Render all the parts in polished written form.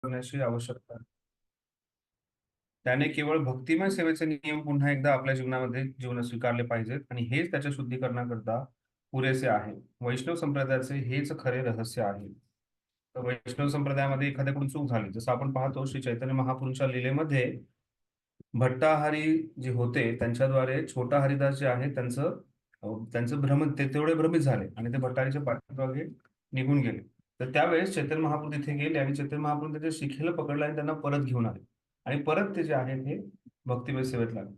करण्याची आवश्यकता आहे. त्याने केवळ भक्तिमय सेवेचे नियम पुन्हा एकदा आपल्या जीवन स्वीकारले पाहिजेत आणि हेच त्याच्या शुद्धीकरणाकरता पुरेसे आहे. वैष्णव संप्रदायाचे हेच खरे रहस्य आहे. तर वैष्णव संप्रदायामध्ये एखाद्याकडून चूक झाली, जसं आपण पाहतो श्री चैतन्य महाप्रभूंच्या लीलेमध्ये भट्टाहारी जे होते त्यांच्याद्वारे छोटा हरिदास जे आहे त्यांचं भ्रम ते तेवढे भ्रमित झाले आणि ते भट्टाहारीच्या पाठीमागे निघून गेले. तर त्यावेळेस चैतन्य महाप्रभू तिथे गेले आणि चैतन्य महाप्रभू त्याच्या शिखेला पकडलं आणि त्यांना परत घेऊन आले आणि परत ते जे आहे ते भक्तिमय सेवेत लागले.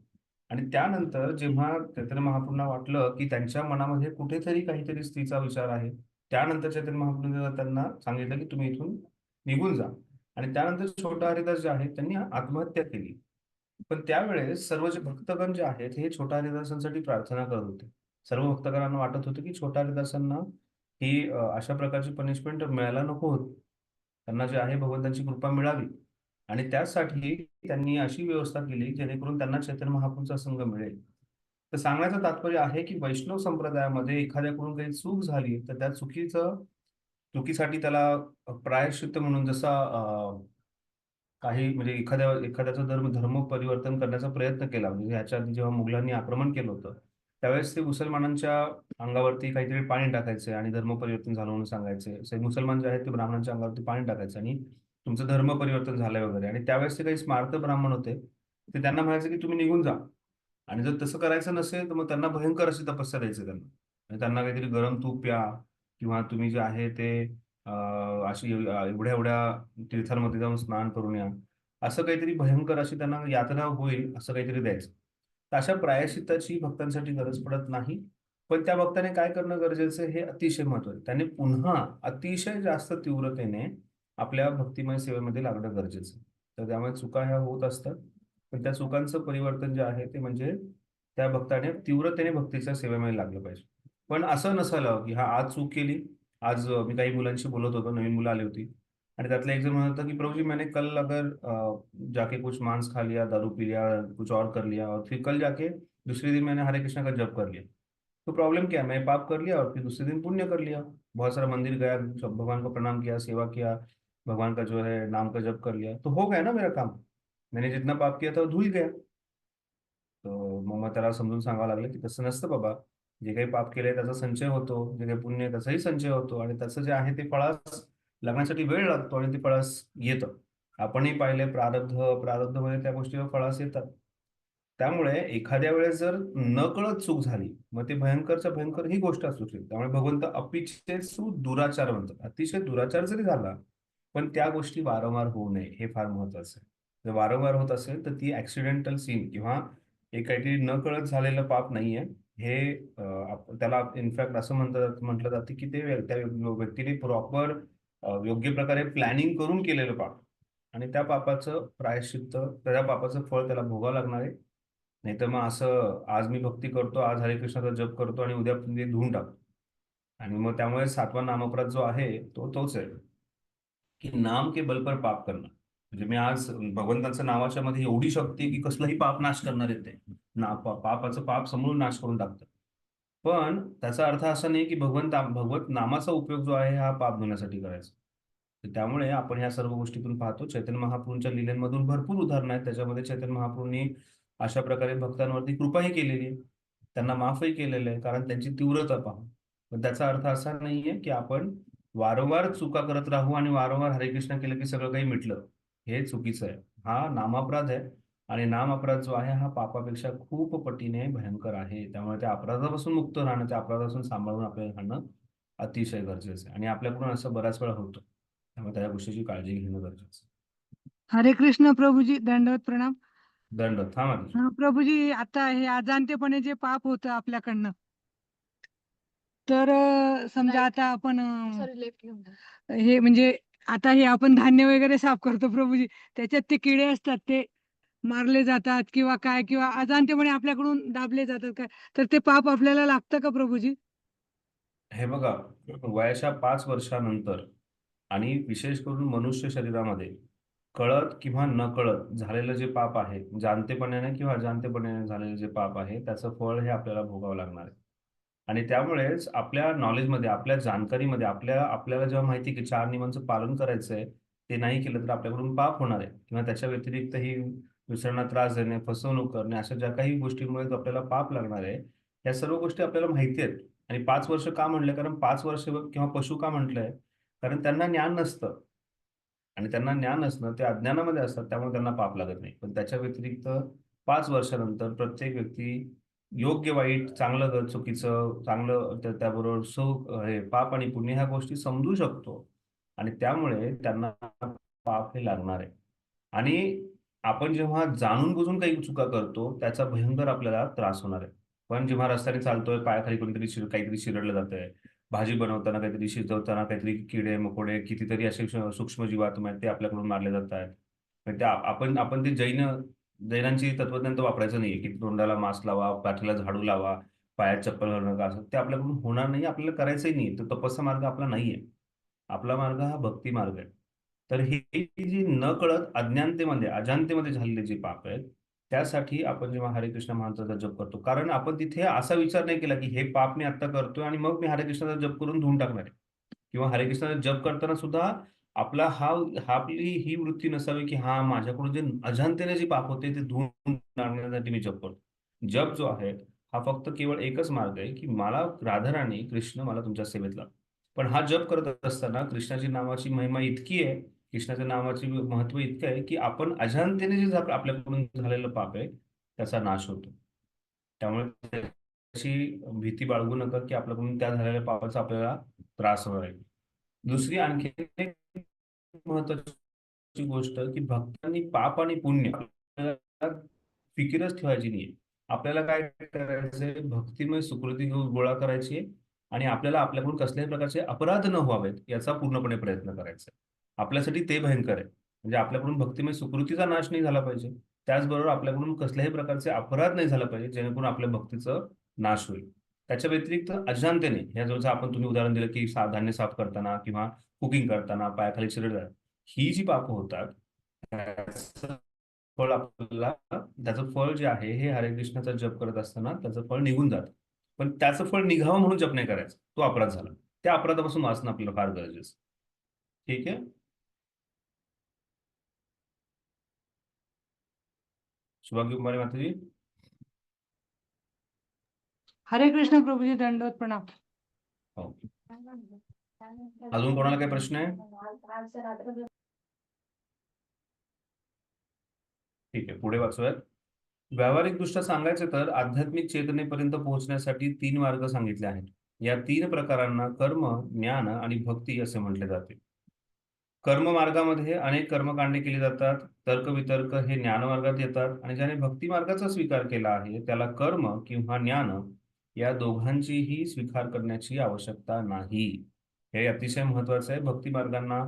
आणि त्यानंतर जेव्हा चैतन्य महाप्रभूंना वाटलं की त्यांच्या मनामध्ये कुठेतरी काहीतरी स्त्रीचा विचार आहे, त्यानंतर चैतन्य महाप्रभूंनी त्यांना सांगितलं की तुम्ही इथून निघून जा. आणि त्यानंतर छोटा हरिदास जे आहे त्यांनी आत्महत्या केली. पण त्यावेळेस सर्व जे भक्तगण जे आहेत हे छोटा हरिदासांसाठी प्रार्थना करत होते. सर्व भक्तगणांना वाटत होतं की छोटा हरिदासांना ही अशा प्रकारची पनिशमेंट मिळायला नको होती. त्यांना जे आहे भगवंतांची कृपा मिळावी आणि त्यासाठी त्यांनी अशी व्यवस्था केली जेणेकरून त्यांना चैतन्य महाप्रभूंचा संग मिळेल. तर सांगण्याचं तात्पर्य आहे की वैष्णव संप्रदायामध्ये एखाद्याकडून काही चूक झाली तर त्या चुकीसाठी त्याला प्रायश्चित्त म्हणून जसा काही म्हणजे एखाद्याचा धर्म परिवर्तन करण्याचा प्रयत्न केला. म्हणजे ह्याच्या आधी जेव्हा मुघलांनी आक्रमण केलं होतं, त्यावेळेस ते मुसलमानांच्या अंगावरती काहीतरी पाणी टाकायचे आणि धर्म परिवर्तन झालं म्हणून सांगायचे. असे मुसलमान जे आहेत ते ब्राह्मणांच्या अंगावरती पाणी टाकायचे आणि तुमचं धर्म परिवर्तन झालंय वगैरे. आणि त्यावेळेस ते काही स्मार्त ब्राह्मण होते. ते त्यांना म्हणायचे की तुम्ही निघून जा. आणि जर तसं करायचं नसेल तर मग त्यांना भयंकर अशी तपस्या द्यायची त्यांना. आणि त्यांना काहीतरी गरम तूप प्या किंवा तुम्ही जे आहे ते अशी एवढ्या एवढ्या तीर्थांमध्ये जाऊन स्नान करून या. असं काहीतरी भयंकर अशी त्यांना यातना होईल असं काहीतरी द्यायचं. तर अशा प्रायश्चित्ताची भक्तांसाठी गरज पडत नाही. पण त्या भक्ताने काय करणं गरजेचं आहे हे अतिशय महत्वाचं. त्याने पुन्हा अतिशय जास्त तीव्रतेने आपल्या भक्तिमय सेवेमध्ये लागणं गरजेचं आहे. तर त्यामुळे चुका ह्या होत असतात. पण त्या चुकांचं परिवर्तन जे आहे ते म्हणजे त्या भक्ताने तीव्रतेने भक्तीच्या सेवेमध्ये लागलं पाहिजे. पण असं नसायला की हा आज चूक केली. आज मी काही मुलांशी बोलत होतो, नवीन मुलं आली होती आणि त्यातला एक जण म्हणत होता की प्रभु जी मैंने कल अगर जाके कुछ मांस खा लिया, दारू पी लिया, कुछ और कर लिया और फिर कल जाके दूसरे दिन मैंने हरे कृष्णा का जप कर लिया, तो प्रॉब्लम क्या है? मैं पाप कर लिया और फिर दूसरे दिन पुण्य कर लिया। बहुत सारा मंदिर गया, सब भगवान को प्रणाम किया, सेवा किया, भगवान का जो है नाम का जप कर लिया, तो हो गया ना मेरा काम। मैंने जितना पाप किया था वो धुल गया। तो मग त्याला समजून सांगावं लागलं की तसं नसतं बाबा. जे काही पाप केलंय त्याचा संचय होतो, जे काही पुण्य आहे त्याचाही संचय होतो आणि त्याचं जे आहे ते फळास लागण्यासाठी वेळ लागतो आणि ते फळास येतं. आपणही पाहिले प्रारब्धमध्ये त्या गोष्टीवर फळास येतात. त्यामुळे एखाद्या वेळेस जर नकळत चूक झाली, मग ते भयंकरच्या भयंकर ही गोष्ट असू शकते. त्यामुळे भगवंत अपिच्छेसु दुराचार म्हणतात. अतिशय दुराचार जरी झाला, पण त्या गोष्टी वारंवार होऊ नये हे फार महत्वाचं आहे. जर वारंवार होत असेल तर ती ऍक्सिडेंटल सीन किंवा एक काहीतरी नकळत झालेलं पाप नाहीये. हे त्याला इनफॅक्ट असं म्हटलं जातं की त्या व्यक्तीने प्रॉपर योग्य प्रकारे प्लॅनिंग करून केलेलं पाप आणि त्या पापाचं प्रायश्चित्त, त्या पापाचं फळ त्याला भोगावं लागणार आहे. नाहीतर मग असं आज मी भक्ती करतो, आज हरे कृष्णाचा जप करतो आणि उद्या ते धुवून टाकतो. आणि मग त्यामुळे 7वा नामपराध जो आहे तो तोच आहे की नाम के बल पर पाप करणं. म्हणजे मी आज भगवंताचं नावाच्या मध्ये एवढी शक्ती आहे की कसलंही पाप नाश करणार येते. पापाचं पाप समूळ नाश करून टाकतं. पण त्याचा अर्थ असा नाही की भगवत नामाचा उपयोग जो आहे हा पाप धुण्यासाठी करायचा. तर त्यामुळे आपण ह्या सर्व गोष्टीतून पाहतो चैतन्य महाप्रभूंच्या लीलेमधून भरपूर उदाहरणं आहेत. त्याच्यामध्ये चैतन्य महाप्रभूंनी अशा प्रकारे भक्तांवरती कृपाही केलेली आहे. त्यांना माफही केलेलं आहे कारण त्यांची तीव्रता पहा. पण त्याचा अर्थ असा नाहीये की आपण वारंवार चुका करत राहू आणि वारंवार हरे कृष्ण केलं की सगळं काही मिटलं. हे चुकीचं आहे. हा नामापराध आहे आणि नाम अपराध जो आहे हा पापापेक्षा खूप पटीने भयंकर आहे. त्यामुळे त्या अपराधापासून मुक्त राहणं, त्या अपराधापासून सांभाळून आपल्याला राहणं अतिशय गरजेचं आहे आणि आपल्याकडून असं बऱ्याच वेळा होतं. त्यामुळे त्या गोष्टीची काळजी घेणं गरजेचं आहे. हरे कृष्ण प्रभूजी, दंडवत प्रणाम. दंड थांबा की. हा प्रभूजी, आता हे अजाणतेपणे जे पाप होतं आपल्याकडनं, तर समजा आता आपण हे म्हणजे आता हे आपण धान्य वगैरे साफ करतो प्रभूजी, त्याच्यात ते किडे असतात, ते मारले जातात किंवा काय, किंवा अजाणतेपणे आपल्याकडून दाबले जातात काय, तर ते पाप आपल्याला लागतं का प्रभूजी? हे बघा, वयाच्या 5 वर्षानंतर आणि विशेष करून मनुष्य शरीरामध्ये कळत किंवा नकळत झालेलं जे पाप आहे, जाणतेपणाने किंवा अजाणतेपणाने झालेलं जे पाप आहे त्याचं फळ हे आपल्याला भोगावं लागणार आहे. आणि त्यामुळेच आपल्या नॉलेजमध्ये, आपल्या जाणकारीमध्ये आपल्याला जेव्हा माहिती की 4 नियमांचं पालन करायचं आहे, ते नाही केलं तर आपल्याकडून पाप होणार आहे, किंवा त्याच्या व्यतिरिक्तही दुसऱ्यांना त्रास देणे, फसवणूक करणे, अशा ज्या काही गोष्टींमुळे आपल्याला पाप लागणार आहे, या सर्व गोष्टी आपल्याला माहिती आहेत. आणि 5 वर्ष का म्हणलं? कारण 5 वर्ष किंवा पशु का म्हटलंय? कारण त्यांना ज्ञान नसतं. आणि त्यांना ज्ञान नसणं, ते अज्ञानामध्ये असतात, त्यामुळे त्यांना पाप लागत नाही. पण त्याच्या व्यतिरिक्त 5 वर्षानंतर प्रत्येक व्यक्ती योग्य वाईट, चांगलं चुकीचं, चांगलं त्याबरोबर सुख, हे पाप आणि पुण्य ह्या गोष्टी समजू शकतो. आणि त्यामुळे त्यांना पाप हे लागणार आहे. आणि आपण जेव्हा जाणून बुजून काही चुका करतो, त्याचा भयंकर आपल्याला त्रास होणार आहे. पण जेव्हा रस्त्याने चालतोय, पायाखाली कोणीतरी काहीतरी चिरडलं जातंय, भाजी बनवताना काहीतरी, शिजवताना काहीतरी, किडे-मकोडे, कितीतरी असे सूक्ष्म जीवाणू आहेत, ते आपल्याकडून मारले जात आहेत. तर त्या आपण आपण ते जैनांची तत्वज्ञान तर वापरायचं नाहीये, की तोंडाला मास्क लावा, पाठीला झाडू लावा, पायात चप्पल घालू नका, असं ते आपल्याकडून होणार नाही, आपल्याला करायचंही नाही. तो तपस्या मार्ग आपला नाहीये. आपला मार्ग हा भक्ती मार्ग आहे. तर ही ही जी नकळत अज्ञानतेमध्ये, अजाणतेमध्ये झालेले जे पाप आहेत, त्यासाठी आपण जेव्हा हरे कृष्ण मंत्राचा जप करतो, कारण आपण तिथे असा विचार नाही केला, की हे पाप मी आता करतोय आणि मग मी हरे कृष्णाचा जप करून धुवून टाकणार आहे. किंवा हरे कृष्णाचा जप करताना सुद्धा आपला आपली ही वृत्ती नसावी, की हां, माझ्याकडून जे अजाणतेने जे पाप होते ते धुवून टाकण्यासाठी मी जप करतो. जप जो आहे, हा फक्त केवळ एकच मार्ग आहे, की मला राधा-राणी, कृष्ण मला तुमच्या सेवेत लावा. पण हा जप करत असताना कृष्णाची नावाची महिमा इतकी आहे, कृष्णाच्या नावाचे महत्त्व इतकं आहे, की आपण अजाणतेने जे आपल्याकडून झालेलं पाप आहे, त्याचा नाश होतो. त्यामुळे त्याची भीती बाळगू नका, की आपल्याकडून त्या झालेल्या पापाचा आपल्याला त्रास होणार आहे. दुसरी आणखी एक महत्त्वाची गोष्ट, की भक्तांनी पाप आणि पुण्य आपल्याला फिकीरच ठेवायची नाहीये. आपल्याला काय करायचंय, भक्तिमय सुकृती गोळा करायची आहे आणि आपल्याला आपल्याकडून कसल्याही प्रकारचे अपराध न व्हावेत याचा पूर्णपणे प्रयत्न करायचा आहे. आपल्यासाठी ते भयंकर आहे. म्हणजे आपल्याकडून भक्तिमय सुकृतीचा नाश नाही झाला पाहिजे. त्याचबरोबर आपल्याकडून कसल्याही प्रकारचे अपराध नाही झाला पाहिजे, जेणेकरून आपल्या भक्तीचं नाश होईल. त्याच्या व्यतिरिक्त अजाणतेने, ह्या जसं तुम्ही उदाहरण दिलं, की धान्य साफ करताना किंवा कुकिंग करताना पायाखाली चिरडतात. ही जी पापं होतात, त्याचं फळ आपल्याला त्याचं फळ जे आहे, हे हरे कृष्णाचा जप करत असताना त्याचं फळ निघून जातं. पण त्याचं फळ निघावं म्हणून जप नाही करायचा. तो अपराध झाला. त्या अपराधापासून वाचणं आपल्याला फार गरजेचं आहे. ठीक आहे? शुभांगी कुमारी माताजी. हरे कृष्ण प्रभूजी, दंडवत प्रणाम. हो. अजून कोणाला काही प्रश्न आहे? ठीक आहे, पुढे वाचूयात. व्यावहारिकदृष्ट्या सांगायचे तर आध्यात्मिक चेतनेपर्यंत पोहोचण्यासाठी 3 मार्ग सांगितले आहेत. या 3 प्रकारांना कर्म, ज्ञान आणि भक्ती असे म्हटले जाते. कर्म मार्गामध्ये अनेक कर्मकांडे केली जातात. तर्क-वितर्क हे ज्ञानमार्गात येतात आणि ज्याने भक्ती मार्गाचा स्वीकार केला आहे, त्याला कर्म किंवा ज्ञान या दोघांचीही स्वीकार करण्याची आवश्यकता नाही. हे अतिशय महत्वाचं आहे. भक्ती मार्गांना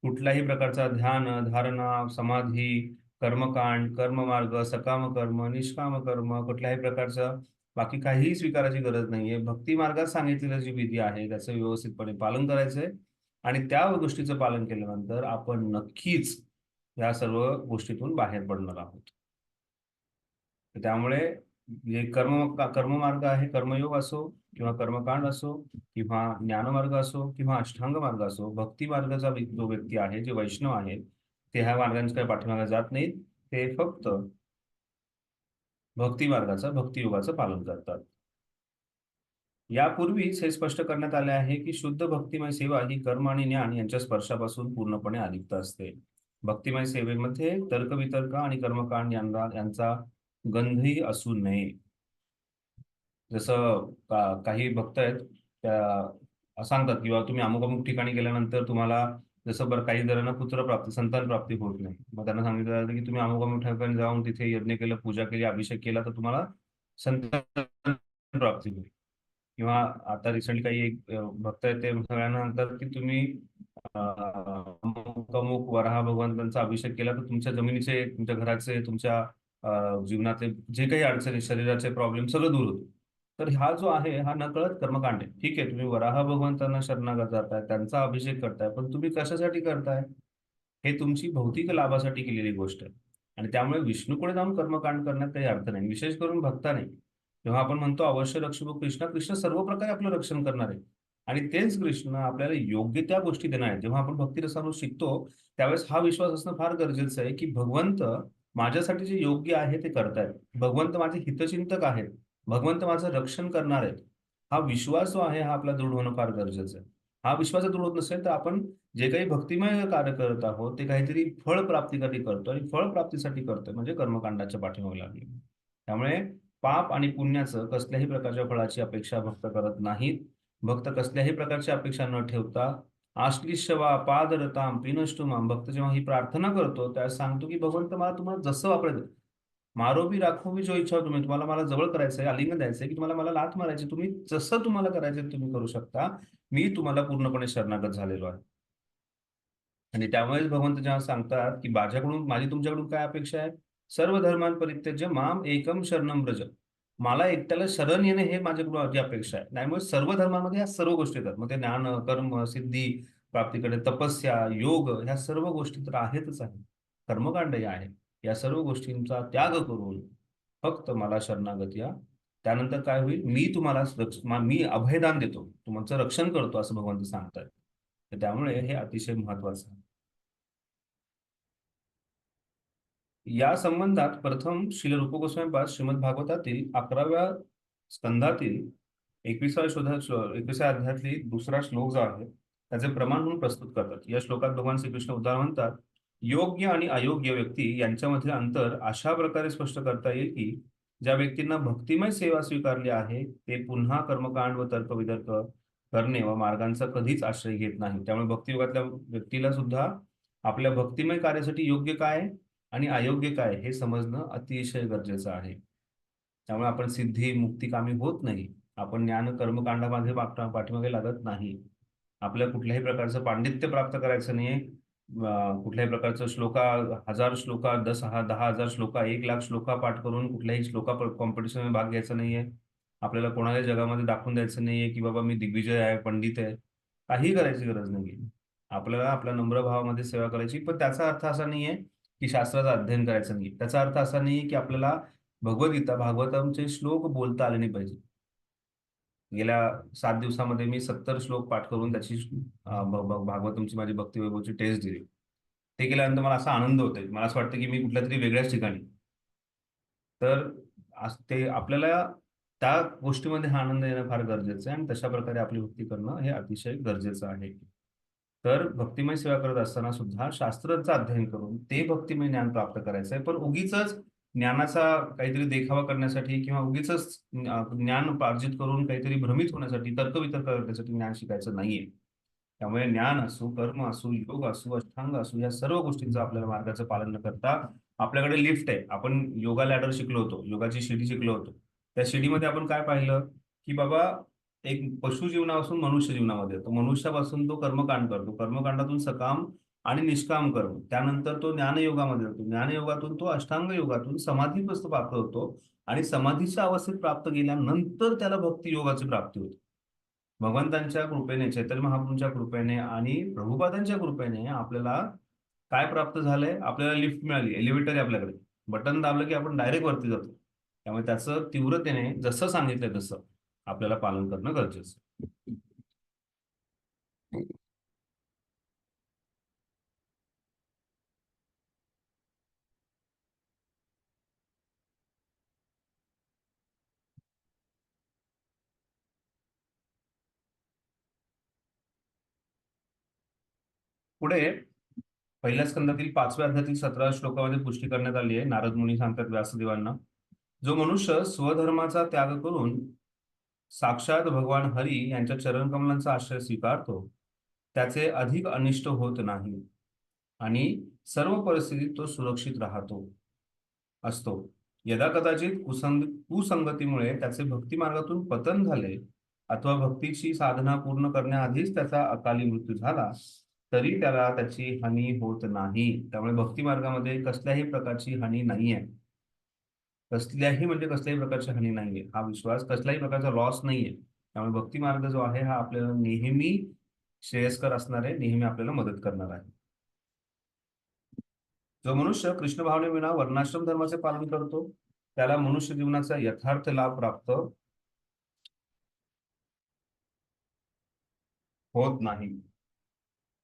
कुठल्याही प्रकारचा ध्यान, धारणा, समाधी, कर्मकांड, कर्ममार्ग, सकाम कर्म, निष्काम कर्म, कुठल्याही प्रकारचं बाकी काहीही स्वीकारायची गरज नाहीये. भक्ती मार्गात सांगितलेलं जी विधी आहे, त्याचं व्यवस्थितपणे पालन करायचंय आणि त्या गोष्टीचं पालन केल्यानंतर आपण नक्कीच या सर्व गोष्टीतून बाहेर पडणार आहोत. तर त्यामुळे जे कर्ममार्ग आहे, कर्मयोग असो किंवा कर्मकांड असो किंवा ज्ञानमार्ग असो किंवा अष्टांग मार्ग असो, भक्ती मार्गाचा जो व्यक्ती आहे, जे वैष्णव आहेत, ते ह्या मार्गांच्या काही पाठीमागे जात नाहीत. ते फक्त भक्ती मार्गाचं, भक्तियोगाचं पालन करतात. यापूर्वीच हे स्पष्ट करण्यात आले आहे, की शुद्ध भक्तिमय सेवा ही कर्म आणि ज्ञान यांच्या स्पर्शापासून पूर्णपणे अलिप्त असते. भक्तिमय सेवेमध्ये तर्कवितर्क आणि कर्मकांड यांचा गंधही असू नये. जसं काही भक्त आहेत, त्या सांगतात किंवा तुम्ही अमुक-अमुक ठिकाणी गेल्यानंतर तुम्हाला जसं बरं काही जणांना पुत्रप्राप्ती, संतान प्राप्ती होत नाही. मग त्यांना सांगितलं जातं, की तुम्ही अमुक-अमुक ठिकाणी जाऊन तिथे यज्ञ केलं, पूजा केली, अभिषेक केला, तर तुम्हाला संतान प्राप्ती होईल. किंवा आता रिसेंटली काही एक भक्त आहेत, ते सगळ्यांना म्हणतात, की तुम्ही अमुक-अमुक वराह भगवंतांचा अभिषेक केला, तर तुमच्या जमिनीचे, तुमच्या घराचे, तुमच्या जीवनातले जे काही अडचणी, शरीराचे प्रॉब्लेम सगळं दूर होतं. तर हा जो आहे, हा नकळत कर्मकांड आहे. ठीक आहे, तुम्ही वराह भगवंतांना शरणागत जाताय, त्यांचा अभिषेक करताय, पण तुम्ही कशासाठी करताय? हे तुमची भौतिक लाभासाठी केलेली गोष्ट आहे. आणि त्यामुळे विष्णूकडे जाऊन कर्मकांड करण्यात काही अर्थ नाही. विशेष करून भक्ताने. जेव्हा आपण म्हणतो अवश्य रक्षो कृष्ण, कृष्ण सर्व प्रकारे आपलं रक्षण करणार आहे. आणि तेच कृष्ण आपल्याला योग्य त्या गोष्टी देणार आहेत. जेव्हा आपण भक्तिरसामृत शिकतो त्यावेळेस हा विश्वास असणं फार गरजेचं आहे की भगवंत माझ्यासाठी जे योग्य आहे ते करतायत, भगवंत माझे हितचिंतक आहेत, भगवंत माझं रक्षण करणार आहेत. हा विश्वास जो आहे हा आपला दृढ होणं फार गरजेचं आहे. हा विश्वास दृढ होत नसेल तर आपण जे काही भक्तिमय कार्य करत आहोत ते काहीतरी फळ प्राप्तीसाठी करतो, आणि फळ प्राप्तीसाठी करतोय म्हणजे कर्मकांडाच्या पाठीमागे लागले. त्यामुळे पाप आणि पुण्याचं कसल्याही प्रकारच्या फळाची अपेक्षा भक्त करत नाहीत. भक्त कसल्याही प्रकारची अपेक्षा न ठेवता आश्लिष्यवा पादरताम पिनष्टुमाम, भक्त जेव्हा ही प्रार्थना करतो त्यावेळेस सांगतो की भगवंत मला तुम्हाला जसं वापरायचं, मारो भी राखो भी जो इच्छा हो तुम्ही, तुम्हाला मला जवळ करायचंय, आलिंगन द्यायचंय की तुम्हाला मला लाथ मारायची, तुम्ही जसं तुम्हाला करायचं तुम्ही करू शकता, मी तुम्हाला पूर्णपणे शरणागत झालेलो आहे. आणि त्यामुळेच भगवंत जेव्हा सांगतात की माझ्याकडून माझी तुमच्याकडून काय अपेक्षा आहे, सर्व धर्मान परित्यज्य माम एकम शरणम व्रज, मला एकट्याला शरण येणे हे माझ्याकडून माझी अपेक्षा आहे. त्यामुळे सर्व धर्मामध्ये या सर्व गोष्टी येतात, मग ते ज्ञान कर्म सिद्धी प्राप्तीकडे तपस्या योग ह्या सर्व गोष्टी तर आहेतच आहे, कर्मकांडही आहे. या सर्व गोष्टींचा त्याग करून फक्त मला शरणागत या, त्यानंतर काय होईल, मी तुम्हाला मी अभयदान देतो, तुमचं रक्षण करतो असं भगवंत सांगतात. तर त्यामुळे हे अतिशय महत्वाचं आहे. या संबंधात प्रथम श्रील रूप गोस्वामी श्रीमद भागवतातील 11व्या स्कंधातील 21व्या अध्यायातली दुसरा श्लोक जो आहे त्याचे प्रमाण म्हणून प्रस्तुत करतात. या श्लोकात भगवान श्रीकृष्ण उद्धार म्हणतात, योग्य आणि अयोग्य व्यक्ती यांच्यामध्ये अंतर अशा प्रकारे स्पष्ट करता येईल की ज्या व्यक्तींना भक्तिमय सेवा स्वीकारली आहे ते पुन्हा कर्मकांड व तर्कवितर्क करणे व मार्गांचा कधीच आश्रय घेत नाही. त्यामुळे भक्तियोगातल्या व्यक्तीला सुद्धा आपल्या भक्तिमय कार्यासाठी योग्य काय आणि अयोग्य काय हे समजणं अतिशय गरजेचं आहे. त्यामुळे आपण सिद्धी मुक्तिकामी होत नाही, आपण ज्ञान कर्मकांडामध्ये पाठीमागे लागत नाही. आपल्या कुठल्याही प्रकारचं पांडित्य प्राप्त करायचं नाहीये, कुठल्याही प्रकारचं श्लोका 1000 श्लोका 10,000 श्लोका 1,00,000 श्लोका पाठ करून कुठल्याही श्लोका कॉम्पिटिशन भाग घ्यायचा नाहीये. आपल्याला कोणाला जगामध्ये दाखवून द्यायचं नाहीये की बाबा मी दिग्विजय आहे, पंडित आहे. काही करायची गरज नाहीये. आपल्याला आपल्या नम्र भावामध्ये सेवा करायची, पण त्याचा अर्थ असा नाहीये की शास्त्राचं अध्ययन करायचं नाही. त्याचा अर्थ असा नाही की आपल्याला भगवद्गीता भागवतमचे श्लोक बोलता आले नाही पाहिजे. गेल्या 7 दिवसामध्ये मी 70 श्लोक पाठ करून त्याची भागवतमची माझी भक्तिवैभवची टेस्ट दिली. ते केल्यानंतर मला असा आनंद होतोय, मला असं वाटतं की मी कुठल्या तरी वेगळ्याच ठिकाणी. तर ते आपल्याला त्या गोष्टीमध्ये हा आनंद येणं फार गरजेचं आहे, आणि तशा प्रकारे आपली भक्ती करणं हे अतिशय गरजेचं आहे. तर भक्तिमय सेवा करत असताना सुद्धा शास्त्राचं अध्ययन करून ते भक्तिमय ज्ञान प्राप्त करायचं आहे, पण उगीच ज्ञानाचा काहीतरी देखावा करण्यासाठी किंवा उगीच ज्ञान अर्जित करून काहीतरी भ्रमित होण्यासाठी तर्कवितर्क करण्यासाठी ज्ञान शिकायचं नाहीये. त्यामुळे ज्ञान असो, कर्म असो, योग असो, अष्टांग असो, या सर्व गोष्टींचं आपल्याला मार्गाचं पालन न करता, आपल्याकडे लिफ्ट आहे, आपण योगा लॅडर शिकलो होतो, योगाची शिडी शिकलो होतो, त्या शिडीमध्ये आपण काय पाहिलं की बाबा एक पशु जीवनापासून मनुष्य जीवनामध्ये येतो, मनुष्यापासून तो कर्मकांड करतो, कर्मकांडातून सकाम आणि निष्काम कर्म, त्यानंतर तो ज्ञानयोगामध्ये जातो, ज्ञानयोगातून तो अष्टांग योगातून समाधीप्रस्त प्राप्त होतो, आणि समाधीच्या अवस्थेत प्राप्त गेल्यानंतर त्याला भक्ती योगाची प्राप्ती होते. भगवंतांच्या कृपेने, चैतन्य महाप्रभूंच्या कृपेने आणि प्रभुपादांच्या कृपेने आपल्याला काय प्राप्त झालंय, आपल्याला लिफ्ट मिळाली, एलिव्हेटर आहे आपल्याकडे, बटन दाबलं की आपण डायरेक्ट वरती जातो. त्यामुळे त्याचं तीव्रतेने जसं सांगितलंय तसं आपल्याला पालन करणं गरजेचं आहे. पुढे पहिल्या स्कंदातील 5व्या अध्यायातील 17 श्लोकामध्ये पुष्टी करण्यात आली आहे. नारद मुनी सांगतात व्यासदेवांना, जो मनुष्य स्वधर्माचा त्याग करून साक्षात भगवान हरी यांच्या चरणकमलांचा आश्रय स्वीकारतो त्याचे अधिक अनिष्ट होत नाही आणि सर्व परिस्थितीत तो सुरक्षित राहतो असतो. यदा कदाचित कुसंगतीमुळे त्याचे भक्ती मार्गातून पतन झाले अथवा भक्तीची साधना पूर्ण करण्याआधीच त्याचा अकाली मृत्यू झाला तरी त्याला त्याची हानी होत नाही. त्यामुळे भक्ती मार्गामध्ये कसल्याही प्रकारची हानी नाहीये. कसल्याही म्हणजे कसल्याही प्रकारची हानी नाहीये, हा विश्वास कसल्याही प्रकारचा लॉस नाहीये. त्यामुळे भक्ती मार्ग जो आहे हा आपल्याला नेहमी श्रेयस्कर असणार आहे, नेहमी आपल्याला मदत करणार आहे. जो मनुष्य कृष्ण भावनेविना वर्णाश्रम धर्माचे पालन करतो त्याला मनुष्य जीवनाचा यथार्थ लाभ प्राप्त होत नाही.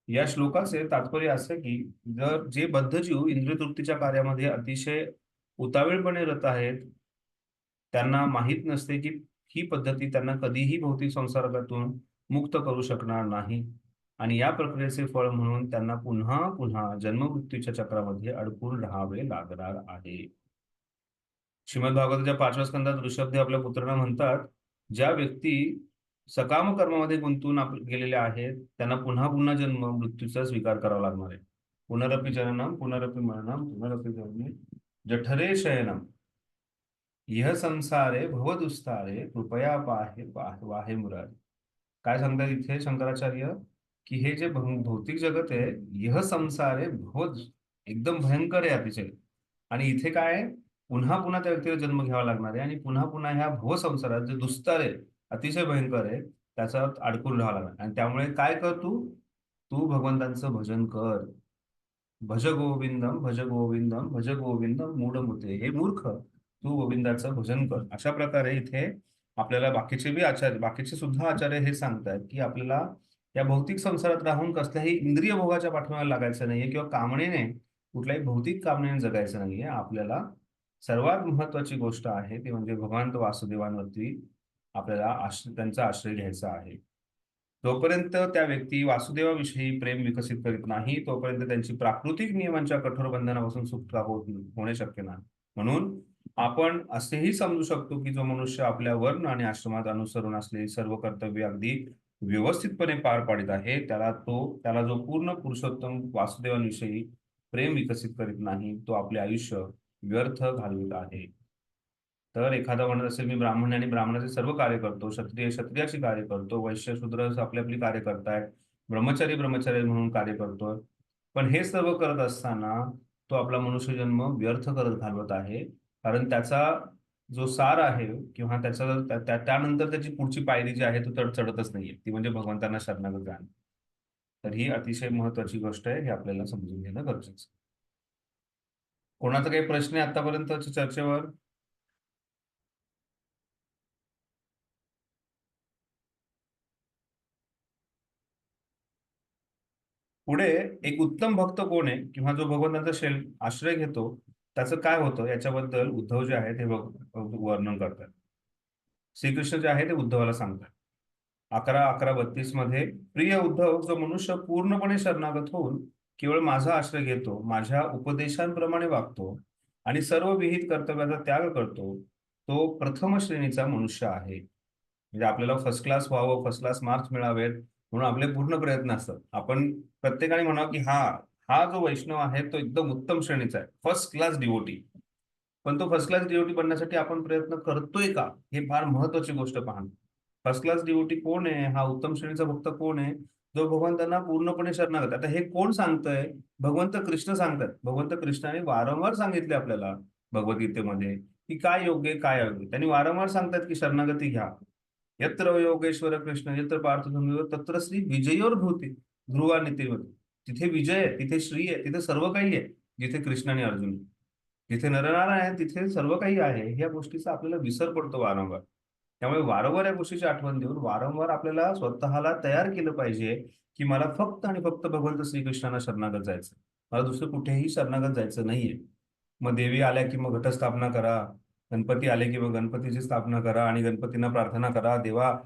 या श्लोकाचे तात्पर्य असं की जर जे बद्धजीव इंद्रियतृप्तीच्या कार्यामध्ये अतिशय उतावीळपणे रत आहेत, त्यांना माहीत नसते की ही पद्धती त्यांना कधीही भौतिक संसर्गातून मुक्त करू शकणार नाही आणि या प्रक्रियेचे फळ म्हणून त्यांना पुन्हा पुन्हा जन्ममृत्यूच्या चक्रामध्ये अडकून राहावे लागणार आहे. श्रीमद भागवताच्या 5व्या स्कंदात ऋषभदेव आपल्या पुत्रांना म्हणतात, ज्या व्यक्ती सकाम कर्मामध्ये गुंतून गेलेल्या आहेत त्यांना पुन्हा पुन्हा जन्म मृत्यूचा स्वीकार करावा लागणार आहे. पुनरपि जननम पुनरपि मरणम पुनरपि जन्मे जठरे शयनम इह संसारे भवदुस्तारे कृपया पाहे वाहे मुरारी. काय सांगतात इथे शंकराचार्य की हे जे भौतिक जगत आहे, यह संसार आहे भव, एकदम भयंकर आहे अतिशय. आणि इथे काय आहे, पुन्हा पुन्हा त्या व्यक्तीला जन्म घ्यावा लागणार आहे आणि पुन्हा पुन्हा ह्या भव संसारात जे दुस्तर आहे, अतिशय भयंकर आहे, त्याच्यात अडकून राहावं लागणार. आणि त्यामुळे काय कर, तू तू भगवंतांचं भजन कर. भज गोविंदम भज गोविंदम भज गोविंदम मूढमते, हे मूर्ख तू गोविंदाचं भजन कर. अशा प्रकारे इथे आपल्याला बाकीचे बी आचार्य, बाकीचे सुद्धा आचार्य हे सांगतात की आपल्याला या भौतिक संसारात राहून कसल्याही इंद्रिय भोगाच्या पाठीमागे लागायचं नाहीये किंवा कामनेने, कुठल्याही भौतिक कामनेने जगायचं नाहीये. आपल्याला सर्वात महत्वाची गोष्ट आहे ती म्हणजे भगवंत वासुदेवांवरती आपल्याला त्यांचा आश्रय घ्यायचा आहे. जोपर्यंत त्या व्यक्ती वासुदेवाविषयी प्रेम विकसित करीत नाही तोपर्यंत त्यांची प्राकृतिक नियमांच्या कठोर बंधनापासून सुटका होणे शक्य नाही. म्हणून आपण असेही समजू शकतो की जो मनुष्य आपल्या वर्ण आणि आश्रमात अनुसरून असलेली सर्व कर्तव्य अगदी व्यवस्थितपणे पार पाडित आहे, त्याला जो पूर्ण पुरुषोत्तम वासुदेवांविषयी प्रेम विकसित करीत नाही तो आपले आयुष्य व्यर्थ घालवित आहे. तर एखादा म्हणत असेल मी ब्राह्मण आणि ब्राह्मणाचे सर्व कार्य करतो, क्षत्रिय क्षत्रियाची कार्य करतो, वैश्य शूद्र आपली आपली कार्य करतायत, ब्रह्मचारी ब्रह्मचारी म्हणून कार्य करतोय, पण हे सर्व करत असताना तो आपला मनुष्य जन्म व्यर्थ करत घालवत आहे. कारण त्याचा जो सार आहे किंवा त्यानंतर त्याची पुढची पायरी जी आहे तो चढतच नाहीये, ती म्हणजे भगवंतांना शरणागत जाणं. तर ही अतिशय महत्वाची गोष्ट आहे, हे आपल्याला समजून घेणं गरजेचं आहे. कोणाचा काही प्रश्न आहे आतापर्यंतच्या चर्चेवर? पुढे एक उत्तम भक्त कोण आहे किंवा जो भगवंताचा आश्रय घेतो त्याचं काय होतं याच्याबद्दल उद्धव जे आहेत हे वर्णन करतात. श्रीकृष्ण जे आहे ते उद्धवाला सांगतात 11:11:32 मध्ये, प्रिय उद्धव, जो मनुष्य पूर्णपणे शरणागत होऊन केवळ माझा आश्रय घेतो, माझ्या उपदेशांप्रमाणे वागतो आणि सर्व विहित कर्तव्याचा त्याग करतो, तो प्रथम श्रेणीचा मनुष्य आहे. म्हणजे आपल्याला फर्स्ट क्लास व्हावं, फर्स्ट क्लास मार्क्स मिळावेत म्हणून आपले पूर्ण प्रयत्न असतात. आपण प्रत्येकाने म्हणावं की हा हा जो वैष्णव आहे तो एकदम उत्तम श्रेणीचा आहे, फर्स्ट क्लास डिवोटी. पण तो फर्स्ट क्लास डिवोटी बनण्यासाठी आपण प्रयत्न करतोय का, हे फार महत्वाची गोष्ट पाहणं. फर्स्ट क्लास डिवोटी कोण आहे, हा उत्तम श्रेणीचा भक्त कोण आहे, जो भगवंतांना पूर्णपणे शरणागत. आता हे कोण सांगतंय? भगवंत कृष्ण सांगतात. भगवंत कृष्णाने वारंवार सांगितले आपल्याला भगवद्गीतेमध्ये की काय योग्य आहे, काय अयोग्य. त्यांनी वारंवार सांगतात की शरणागती घ्या. यत्र योगेश्वर कृष्ण यत्र पार्थ धनुर्धर तत्र श्री विजयोर भूते ध्रुवा नीतीमध्ये. तिथे विजय आहे, तिथे श्री आहे, तिथे सर्व काही आहे. जिथे कृष्ण आणि अर्जुन, जिथे नरनारायण आहे तिथे सर्व काही आहे. या गोष्टीचा आपल्याला विसर पडतो वारंवार. त्यामुळे वारंवार या गोष्टीची आठवण देऊन वारंवार आपल्याला स्वतःला तयार केलं पाहिजे की मला फक्त आणि फक्त भगवंत श्रीकृष्णांना शरणागत जायचं, मला दुसरं कुठेही शरणागत जायचं नाहीये. मग देवी आल्या की मग घटस्थापना करा, गणपती आले की मग गणपतीची स्थापना करा आणि गणपतींना प्रार्थना करा, देवा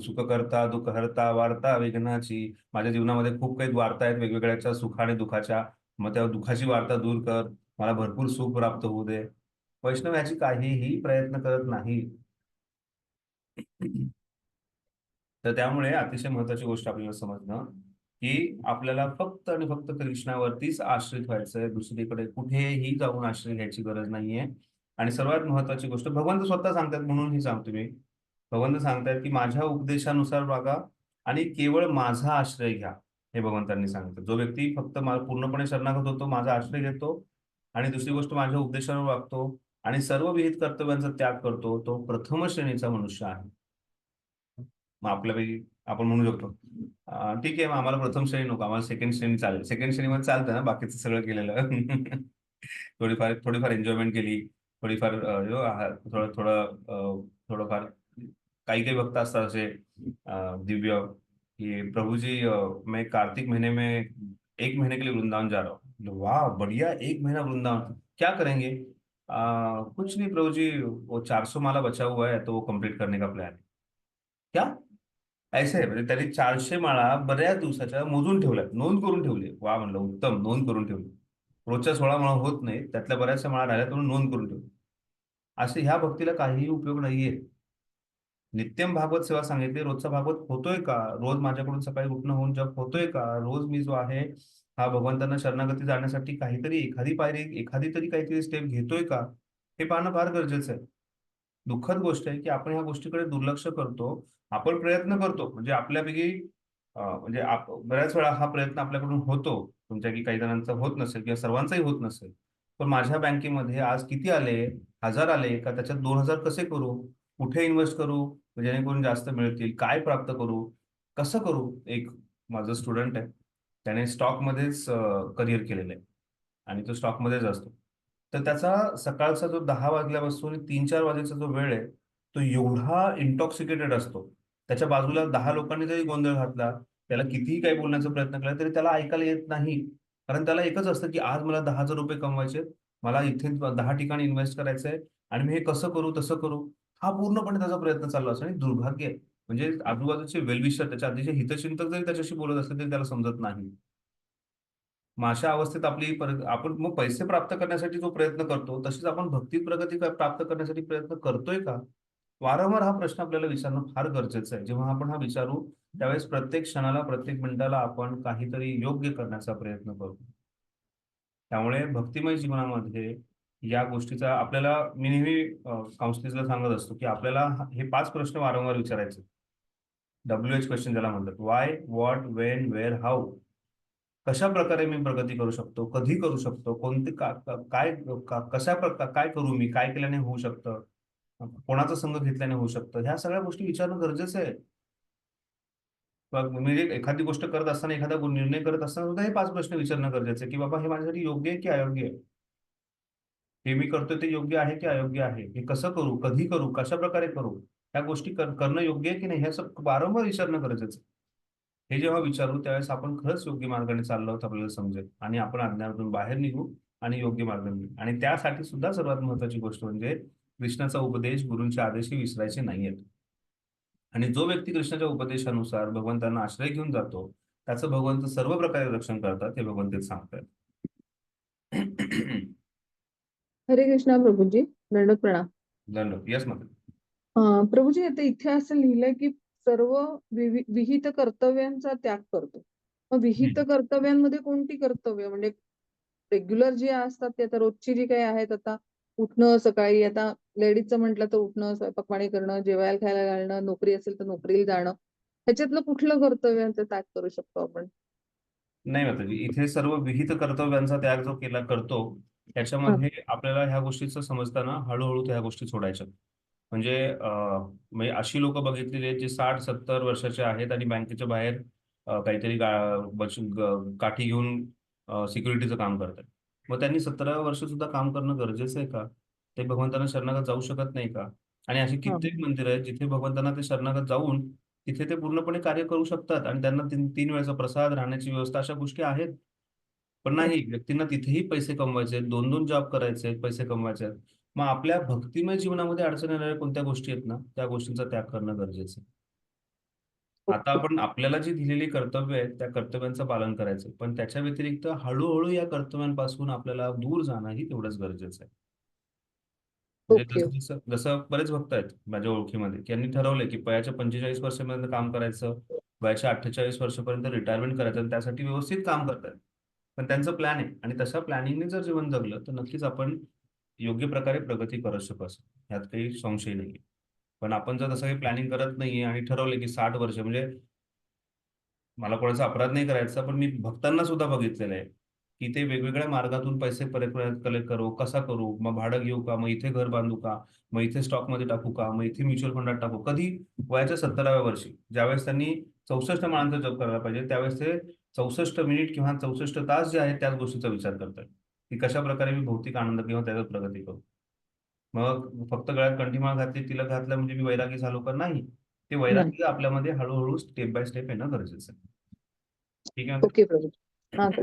सुख करता दुःख हरता वार्ता वेदनाची, माझ्या जीवनामध्ये खूप काही वार्ता आहेत वेगवेगळ्याच्या सुख आणि दुःखाच्या, मग त्या दुःखाची वार्ता दूर कर, मला भरपूर सुख प्राप्त होऊ दे. वैष्णव याची काहीही प्रयत्न करत नाही. तर त्यामुळे अतिशय महत्वाची गोष्ट आपल्याला समजणं की आपल्याला फक्त आणि फक्त कृष्णावरतीच आश्रित व्हायचंय, दुसरीकडे कुठेही जाऊन आश्रय घ्यायची गरज नाहीये. आणि सर्वात महत्वाची गोष्ट भगवंत स्वतः सांगतात, म्हणून ही सांगतो मी. भगवंत सांगतात की माझ्या उपदेशानुसार वागा आणि केवळ माझा आश्रय घ्या. हे भगवंतांनी सांगितलं. जो व्यक्ती फक्त पूर्णपणे शरणागत होतो, माझा आश्रय घेतो आणि दुसरी गोष्ट माझ्या उपदेशावर वागतो आणि सर्व विहित कर्तव्यांचा त्याग करतो, तो प्रथम श्रेणीचा मनुष्य आहे. मग आपल्यापैकी आपण म्हणू शकतो ठीक आहे, मग आम्हाला प्रथम श्रेणी नको, आम्हाला सेकंड श्रेणी चालेल. सेकंड श्रेणीमध्ये चालतं ना बाकीचं सगळं केलेलं. थोडीफार थोडीफार एन्जॉयमेंट केली, थोडीफार थोडं थोडं थोडंफार काही काही भक्त असतात असे दिव्य कि प्रभु जी मैं कार्तिक महीने में 1 महीने के लिए वृंदावन जा रहा हूँ। वाह बढ़िया, 1 महीना वृंदावन क्या करेंगे? कुछ नहीं प्रभु जी, वो 400 माला बचा हुआ है तो वो कंप्लीट करने का प्लान है। क्या? ऐसे आहे म्हणजे त्यांनी 400 माळा बऱ्याच दिवसाच्या मोजून ठेवल्या, नोंद करून ठेवली. वा म्हणलं उत्तम, नोंद करून ठेवली. रोजच्या 16 माळा होत नाही, त्यातल्या बऱ्याचशा माळा राहिल्या म्हणून नोंद करून ठेवली. असे ह्या भक्तीला काहीही उपयोग नाहीये. नित्यम भागवत सेवा सांगितली, रोजचा भागवत होतोय का? रोज माझ्याकडून सकाळी उठणं होऊन जप होतोय का? रोज मी जो आहे हा भगवंतांना शरणागती जाण्यासाठी काहीतरी एखादी पायरी, एखादी तरी काहीतरी स्टेप घेतोय का? हे पाहणं फार गरजेचं आहे. दुःखद गोष्ट आहे की आपण ह्या गोष्टीकडे दुर्लक्ष करतो. आपण प्रयत्न करतो म्हणजे आपल्यापैकी म्हणजे बऱ्याच वेळा हा प्रयत्न आपल्याकडून होतो. तुमच्या की काही जणांचा होत नसेल किंवा सर्वांचाही होत नसेल. पण माझ्या बँकेमध्ये आज किती आले? 1000 आले का? त्याच्यात 2000 कसे करू? कुठे इन्व्हेस्ट करू? जेणेकरून जास्त मिळतील? काय प्राप्त करू? कसं करू? एक माझं स्टुडंट आहे. त्याने स्टॉकमध्येच करिअर केलेलं आहे आणि तो स्टॉकमध्येच असतो. तर त्याचा सकाळचा जो 10 वाजल्यापासून 3-4 वाजेचा जो वेळ आहे, तो एवढा इंटॉक्सिकेटेड असतो. त्याच्या बाजूला 10 लोकांनी जरी गोंधळ घातला, त्याला कितीही काही बोलण्याचा प्रयत्न केला तरी त्याला ऐकायला येत नाही. कारण त्याला एकच असतं की आज मला ₹10,000 कमवायचे, मला इथे 10 ठिकाणी इन्व्हेस्ट करायचंय आणि मी हे कसं करू, तसं करू. हा पूर्णपणे त्याचा प्रयत्न चालू असतो आणि दुर्भाग्य आहे. म्हणजे आजूबाजूचे वेल त्याच्या आधीचे हितचिंतक जरी त्याच्याशी बोलत असले तरी त्याला समजत नाही. मग अशा अवस्थेत आपण मग पैसे प्राप्त करण्यासाठी जो प्रयत्न करतो, तशीच आपण भक्ती प्रगती प्राप्त करण्यासाठी प्रयत्न करतोय का? वारंवार हा प्रश्न आपल्याला विचारणं फार गरजेचं आहे. जेव्हा आपण हा विचारू, त्यावेळेस प्रत्येक क्षणाला, प्रत्येक मिनिटाला आपण काहीतरी योग्य करण्याचा प्रयत्न करू. त्यामुळे भक्तिमय जीवनामध्ये या गोष्टीचा आपल्याला मी नेहमी काउन्सिलिंगला सांगत असतो, की आपल्याला हे 5 प्रश्न वारंवार विचारायचे. WH क्वेश्चन ज्याला म्हणतात. व्हाय, व्हॉट, व्हेन, वेअर, हाऊ. कशा प्रकारे मी प्रगती करू शकतो? कधी करू शकतो? कोणते काय कशा प्रकार काय करू मी? काय केल्याने होऊ शकतं? कोणाचा संघ घेतल्याने होऊ शकतं? ह्या सगळ्या गोष्टी विचारणं गरजेचं आहे. म्हणजे एखादी गोष्ट करत असताना, एखादा निर्णय करत असताना सुद्धा हे 5 प्रश्न विचारणं गरजेचं आहे, की बाबा हे माझ्यासाठी योग्य आहे की अयोग्य आहे? हे मी करतोय ते योग्य आहे की अयोग्य आहे? हे कसं करू? कधी करू? कशाप्रकारे करू? ह्या गोष्टी करणं योग्य आहे की नाही? हे असं वारंवार विचारणं गरजेचं आहे. हे जेव्हा विचारू त्यावेळेस आपण खरंच योग्य मार्गाने चाललो आहोत आपल्याला समजेल आणि आपण अज्ञानातून बाहेर निघू आणि योग्य मार्गाने निघू. आणि त्यासाठी सुद्धा सर्वात महत्वाची गोष्ट म्हणजे कृष्णाचा उपदेश, गुरूंचे आदेशही विसरायचे नाहीयेत. आणि जो व्यक्ती कृष्णाच्या उपदेशानुसार भगवंतांना आश्रय घेऊन जातो, त्याचं भगवंत सर्व प्रकारे रक्षण करतात हे भगवंत तेच सांगतात. हरे कृष्णा प्रभूजी. दंडवत प्रणाम. दंड यस मग. प्रभूजी, आता इथे असं लिहिलंय की सर्व विहित कर्तव्यांचा त्याग करतो. मग विहित कर्तव्यांमध्ये कोणती कर्तव्य, म्हणजे रेग्युलर जी असतात ते आता रोजची जी काही आहेत, आता उठणं सकाळी, आता लेडीजचं म्हटलं तर उठणं, स्वयंपाक पाणी करणं, जेवायला खायला घालणं, नोकरी असेल तर नोकरीला जाणं, ह्याच्यातलं कुठलं कर्तव्यांचा त्याग करू शकतो आपण? नाही माताजी, इथे सर्व विहित कर्तव्यांचा त्याग जो केला करतो हा. त्याच्यामध्ये आपल्याला ह्या गोष्टीचं समजताना हळूहळू त्या गोष्टी सोडायच्या. म्हणजे अशी लोक बघितलेली आहेत जे 60-70 वर्षाचे आहेत आणि बँकेच्या बाहेर काहीतरी काठी घेऊन सिक्युरिटीचं काम करतात. मग त्यांनी 17 वर्ष सुद्धा काम करणं गरजेचं आहे का? ते भगवंतांना शरणागत जाऊ शकत नाही का? आणि अशी हा. कित्येक मंदिर आहेत जिथे भगवंतांना ते शरणागत जाऊन तिथे ते पूर्णपणे कार्य करू शकतात आणि त्यांना 3 वेळचा प्रसाद, राहण्याची व्यवस्था अशा गोष्टी आहेत. पण नाही, व्यक्तींना तिथेही पैसे कमवायचे आहेत, 2-2 जॉब करायचे आहेत, पैसे कमवायचे आहेत. मग आपल्या भक्तिमय जीवनामध्ये अडचण येणाऱ्या कोणत्या गोष्टी आहेत ना, त्या गोष्टींचा त्याग करणं गरजेचं आहे. आता ओके. आपण आपल्याला जी दिलेली कर्तव्य आहेत, त्या कर्तव्यांचं पालन करायचं. पण त्याच्या व्यतिरिक्त हळूहळू या कर्तव्यांपासून आपल्याला दूर जाणंही तेवढंच गरजेचं आहे. म्हणजे ओके. जसं जसं जसं बरेच भक्त आहेत माझ्या ओळखीमध्ये, की यांनी ठरवलंय की वयाच्या 45 वर्षापर्यंत काम करायचं, वयाच्या 48 वर्षापर्यंत रिटायरमेंट करायचं आणि त्यासाठी व्यवस्थित काम करतात. पण त्यांचं प्लॅन आहे आणि तशा प्लॅनिंगने जर जीवन जगलं तर नक्कीच आपण योग्य प्रकारे प्रगती करू शकू असं ह्यात काही संशय नाही. पण आपण जर तसं काही प्लॅनिंग करत नाहीये आणि ठरवलं की 60 वर्ष म्हणजे मला कोणाचा अपराध नाही करायचा, पण मी भक्तांना सुद्धा बघितलेलं आहे, की ते वेगवेगळ्या मार्गातून पैसे परत कलेक्ट करू, कसा करू? मग भाडं घेऊ का? मग इथे घर बांधू का? मग इथे स्टॉकमध्ये टाकू का? मग इथे म्युच्युअल फंडात टाकू. कधी? वयाच्या 70व्या वर्षी. ज्यावेळेस त्यांनी 64 माळांचा जप करायला पाहिजे, त्यावेळेस ते 64 मिनिट किंवा 64 तास जे आहेत, त्याच गोष्टीचा विचार करतात, की कशाप्रकारे मी भौतिक आनंद किंवा त्याच्यात प्रगती करू. मग फक्त गळ्यात कंठीमाळ घातली, तिलक घातलं म्हणजे मी वैरागी झालो का? नाही. ते वैराग्य आपल्यामध्ये हळूहळू स्टेप बाय स्टेप येणं गरजेचं आहे. ठीक आहे. ओके प्रभूजी. हा सर.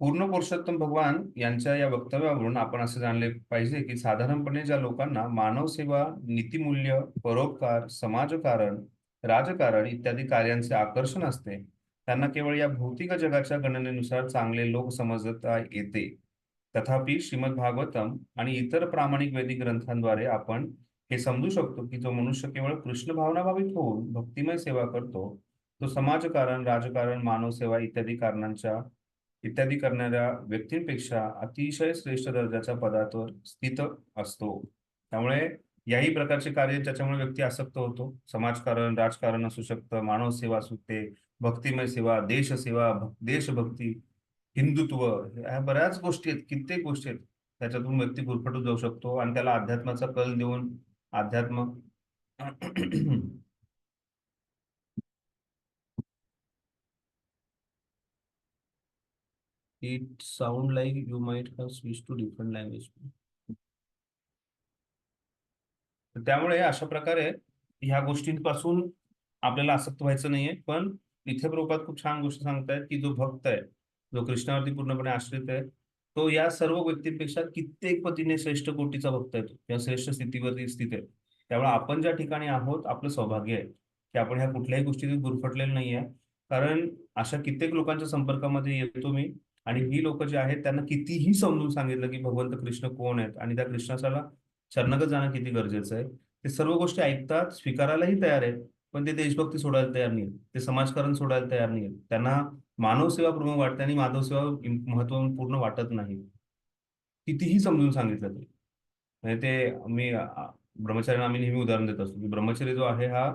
पूर्ण पुरुषोत्तम भगवान यांच्या या वक्तव्यावरून आपण असे जाणले पाहिजे की साधारणपणे ज्या लोकांना मानव सेवा, नीतिमूल्य, परोपकार, समाजकारण, राजकारण इत्यादी कार्यांचे आकर्षण असते, त्यांना केवळ या भौतिक जगाच्या गणनेनुसार चांगले लोक समजता येते. तथापि श्रीमद भागवतम आणि इतर प्रामाणिक वैदिक ग्रंथांद्वारे आपण हे समजू शकतो की जो मनुष्य केवळ कृष्ण भावनाभावित होऊन भक्तिमय सेवा करतो, तो समाजकारण, राजकारण, मानव सेवा इत्यादी करणाऱ्या व्यक्तींपेक्षा अतिशय श्रेष्ठ दर्जाच्या पदावर स्थित असतो. त्यामुळे याही प्रकारचे कार्य ज्याच्यामुळे व्यक्ती आसक्त होतो, समाजकारण, राजकारण असू शकतं, मानव सेवा असू शकते, भक्तिमय सेवा, देशसेवा, देशभक्ती, हिंदुत्व, ह्या बऱ्याच गोष्टी आहेत, कित्येक गोष्टी आहेत. त्याच्यातून व्यक्ती गुरफटून जाऊ शकतो आणि त्याला अध्यात्माचा कल देऊन अध्यात्म It sound like you might have switched to different language. त्यामुळे अशा प्रकारे ह्या गोष्टींपासून आपल्याला आसक्त व्हायचं नाहीये. पण इथे प्रभुपाद खूप छान गोष्ट सांगतायत की जो भक्त आहे, जो कृष्णावरती पूर्णपणे आश्रित आहे, तो या सर्व व्यक्तींपेक्षा कित्येक पटीने श्रेष्ठ कोटीचा भक्त आहे, किंवा श्रेष्ठ स्थितीवरती स्थित आहे. त्यामुळे आपण ज्या ठिकाणी आहोत, आपलं सौभाग्य आहे की आपण ह्या कुठल्याही गोष्टीत गुरफटलेलं नाहीये. कारण अशा कित्येक लोकांच्या संपर्कामध्ये येतो मी, आणि ही लोक जे आहेत त्यांना कितीही समजून सांगितलं की भगवंत कृष्ण कोण आहेत आणि त्या कृष्णाला शरणागत जाणं किती गरजेचं आहे, ते सर्व गोष्टी ऐकतात, स्वीकारायलाही तयार आहेत. पण ते देशभक्ती सोडायला तयार नाही, ते समाजकारण सोडायला तयार नाही. त्यांना मानव सेवा प्रमुख वाटते आणि माधव सेवा महत्वपूर्ण वाटत नाही, कितीही समजून सांगितलं तरी. म्हणजे ते मी ब्रह्मचार्यांना आम्ही नेहमी उदाहरण देत असतो की ब्रह्मचर्य जो आहे हा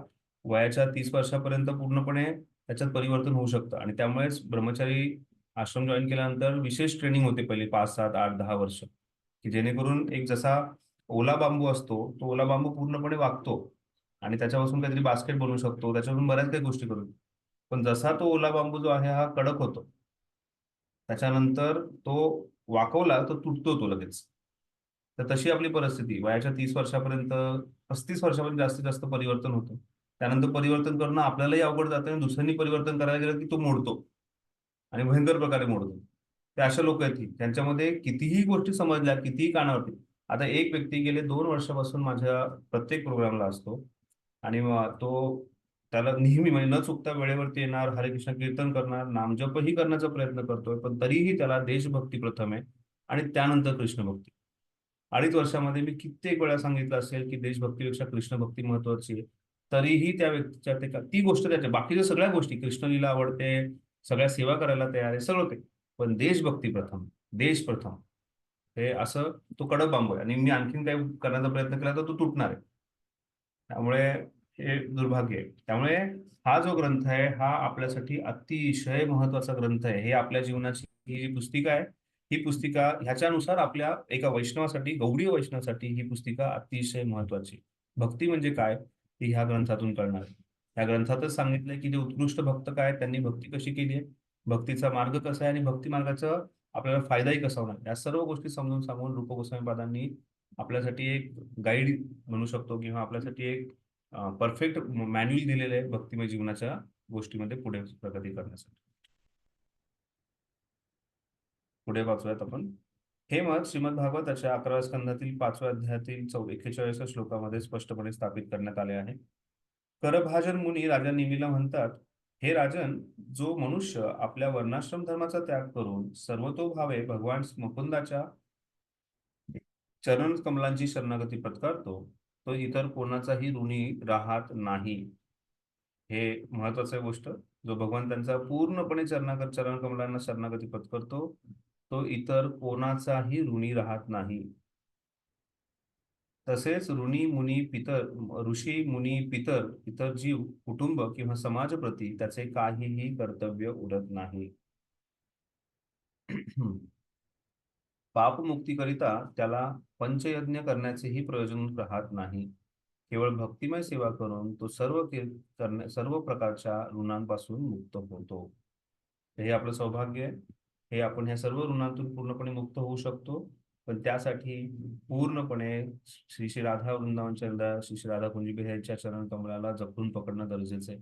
वयाच्या 30 वर्षापर्यंत पूर्णपणे त्याच्यात परिवर्तन होऊ शकतं. आणि त्यामुळेच ब्रह्मचारी आश्रम जॉईन केल्यानंतर विशेष ट्रेनिंग होते पहिले 5, 7, 8, 10 वर्ष, की जेणेकरून एक जसा ओला बांबू असतो, तो ओला बांबू पूर्णपणे वागतो आणि त्याच्यापासून काहीतरी बास्केट बनवू शकतो, त्याच्यापासून बऱ्याच काही गोष्टी करू. पण जसा तो ओला बांबू जो आहे हा कडक होतो, त्याच्यानंतर तो वाकवला तर तुटतो तो लगेच. तर तशी आपली परिस्थिती वयाच्या 30 वर्षापर्यंत, 35 वर्षापर्यंत जास्तीत जास्त परिवर्तन होतं. त्यानंतर परिवर्तन करणं आपल्यालाही अवघड जातं आणि दुसऱ्यांनी परिवर्तन करायला गेलं की तो मोडतो आणि भयंकर प्रकारे मोडतो. ते अशा लोक आहेत त्यांच्यामध्ये कितीही गोष्टी समजल्या, कितीही कानावरती. आता एक व्यक्ती गेले 2 वर्षापासून माझ्या प्रत्येक प्रोग्रामला असतो आणि तो त्याला नेहमी म्हणजे न चुकता वेळेवरती येणार, हरे कृष्ण कीर्तन करणार, नामजपही करण्याचा प्रयत्न करतोय, पण तरीही त्याला देशभक्ती प्रथम आहे आणि त्यानंतर कृष्णभक्ती. 2.5 वर्षामध्ये मी कित्येक वेळा सांगितलं असेल की देशभक्तीपेक्षा कृष्णभक्ती महत्वाची आहे. तरीही त्या व्यक्तीच्या ती गोष्ट त्याच्या बाकीच्या सगळ्या गोष्टी, कृष्णलीला आवडते, सगळ्या सेवा करायला तयार आहे, सगळं ते, पण देशभक्ती प्रथम, देश प्रथम. हे असं तो कडक बांबू आहे आणि मी आणखीन काही करण्याचा प्रयत्न केला तर तो तुटणार आहे. त्यामुळे हे दुर्भाग्य आहे. त्यामुळे हा जो ग्रंथ आहे हा आपल्यासाठी अतिशय महत्वाचा ग्रंथ आहे. हे आपल्या जीवनाची ही जी पुस्तिका आहे, ही पुस्तिका ह्याच्यानुसार आपल्या एका वैष्णवासाठी, गौडीय वैष्णवासाठी ही पुस्तिका अतिशय महत्वाची. भक्ती म्हणजे काय हे ह्या ग्रंथातून कळणार आहे. या ग्रंथातच सांगितलंय की जे उत्कृष्ट भक्त काय, त्यांनी भक्ती कशी केली आहे, भक्तीचा मार्ग कसा आहे आणि भक्ती मार्गाचा आपल्याला फायदाही कसा होणार, या सर्व गोष्टी समजून सांगून रूप गोस्वामीपादांनी आपल्यासाठी एक गाईड म्हणू शकतो किंवा आपल्यासाठी एक परफेक्ट मॅन्युअल दिलेलं आहे भक्तिमय जीवनाच्या गोष्टीमध्ये पुढे प्रगती करण्यासाठी. पुढे वाचूयात आपण. हे मत श्रीमद भागवताच्या 11व्या स्कंधातील 5व्या अध्यायातील 41व्या श्लोकामध्ये स्पष्टपणे स्थापित करण्यात आले आहे. करभाजन मुनी राजा निमीला म्हणतात, हे राजन, जो मनुष्य आपल्या वर्णाश्रम धर्माचा त्याग करून सर्वतोभावे भगवान मुकुंदाच्या चरण कमलांची शरणागती पत्करतो, तो इतर कोणाचाही ऋणी राहत नाही. हे महत्वाचं गोष्ट, जो भगवंतांचा पूर्णपणे चरण कमलांना शरणागती पत्करतो, तो इतर कोणाचाही ऋणी राहत नाही. तसेच ऋषी मुनी पितर इतर जीव, कुटुंब किंवा समाजप्रती त्याचे काहीही कर्तव्य उरत नाही. पापमुक्तीकरिता त्याला पंचयज्ञ करण्याचेही प्रयोजन राहत नाही. केवळ भक्तिमय सेवा करून तो सर्व प्रकारच्या ऋणांपासून मुक्त होतो. हे आपलं सौभाग्य आहे. हे आपण ह्या सर्व ऋणांतून पूर्णपणे मुक्त होऊ शकतो पण त्यासाठी पूर्णपणे श्री श्री राधा वृंदावन चंद्र श्री श्री राधा कुंज यांच्या चरण कमलाला जपून पकडणं गरजेचं आहे.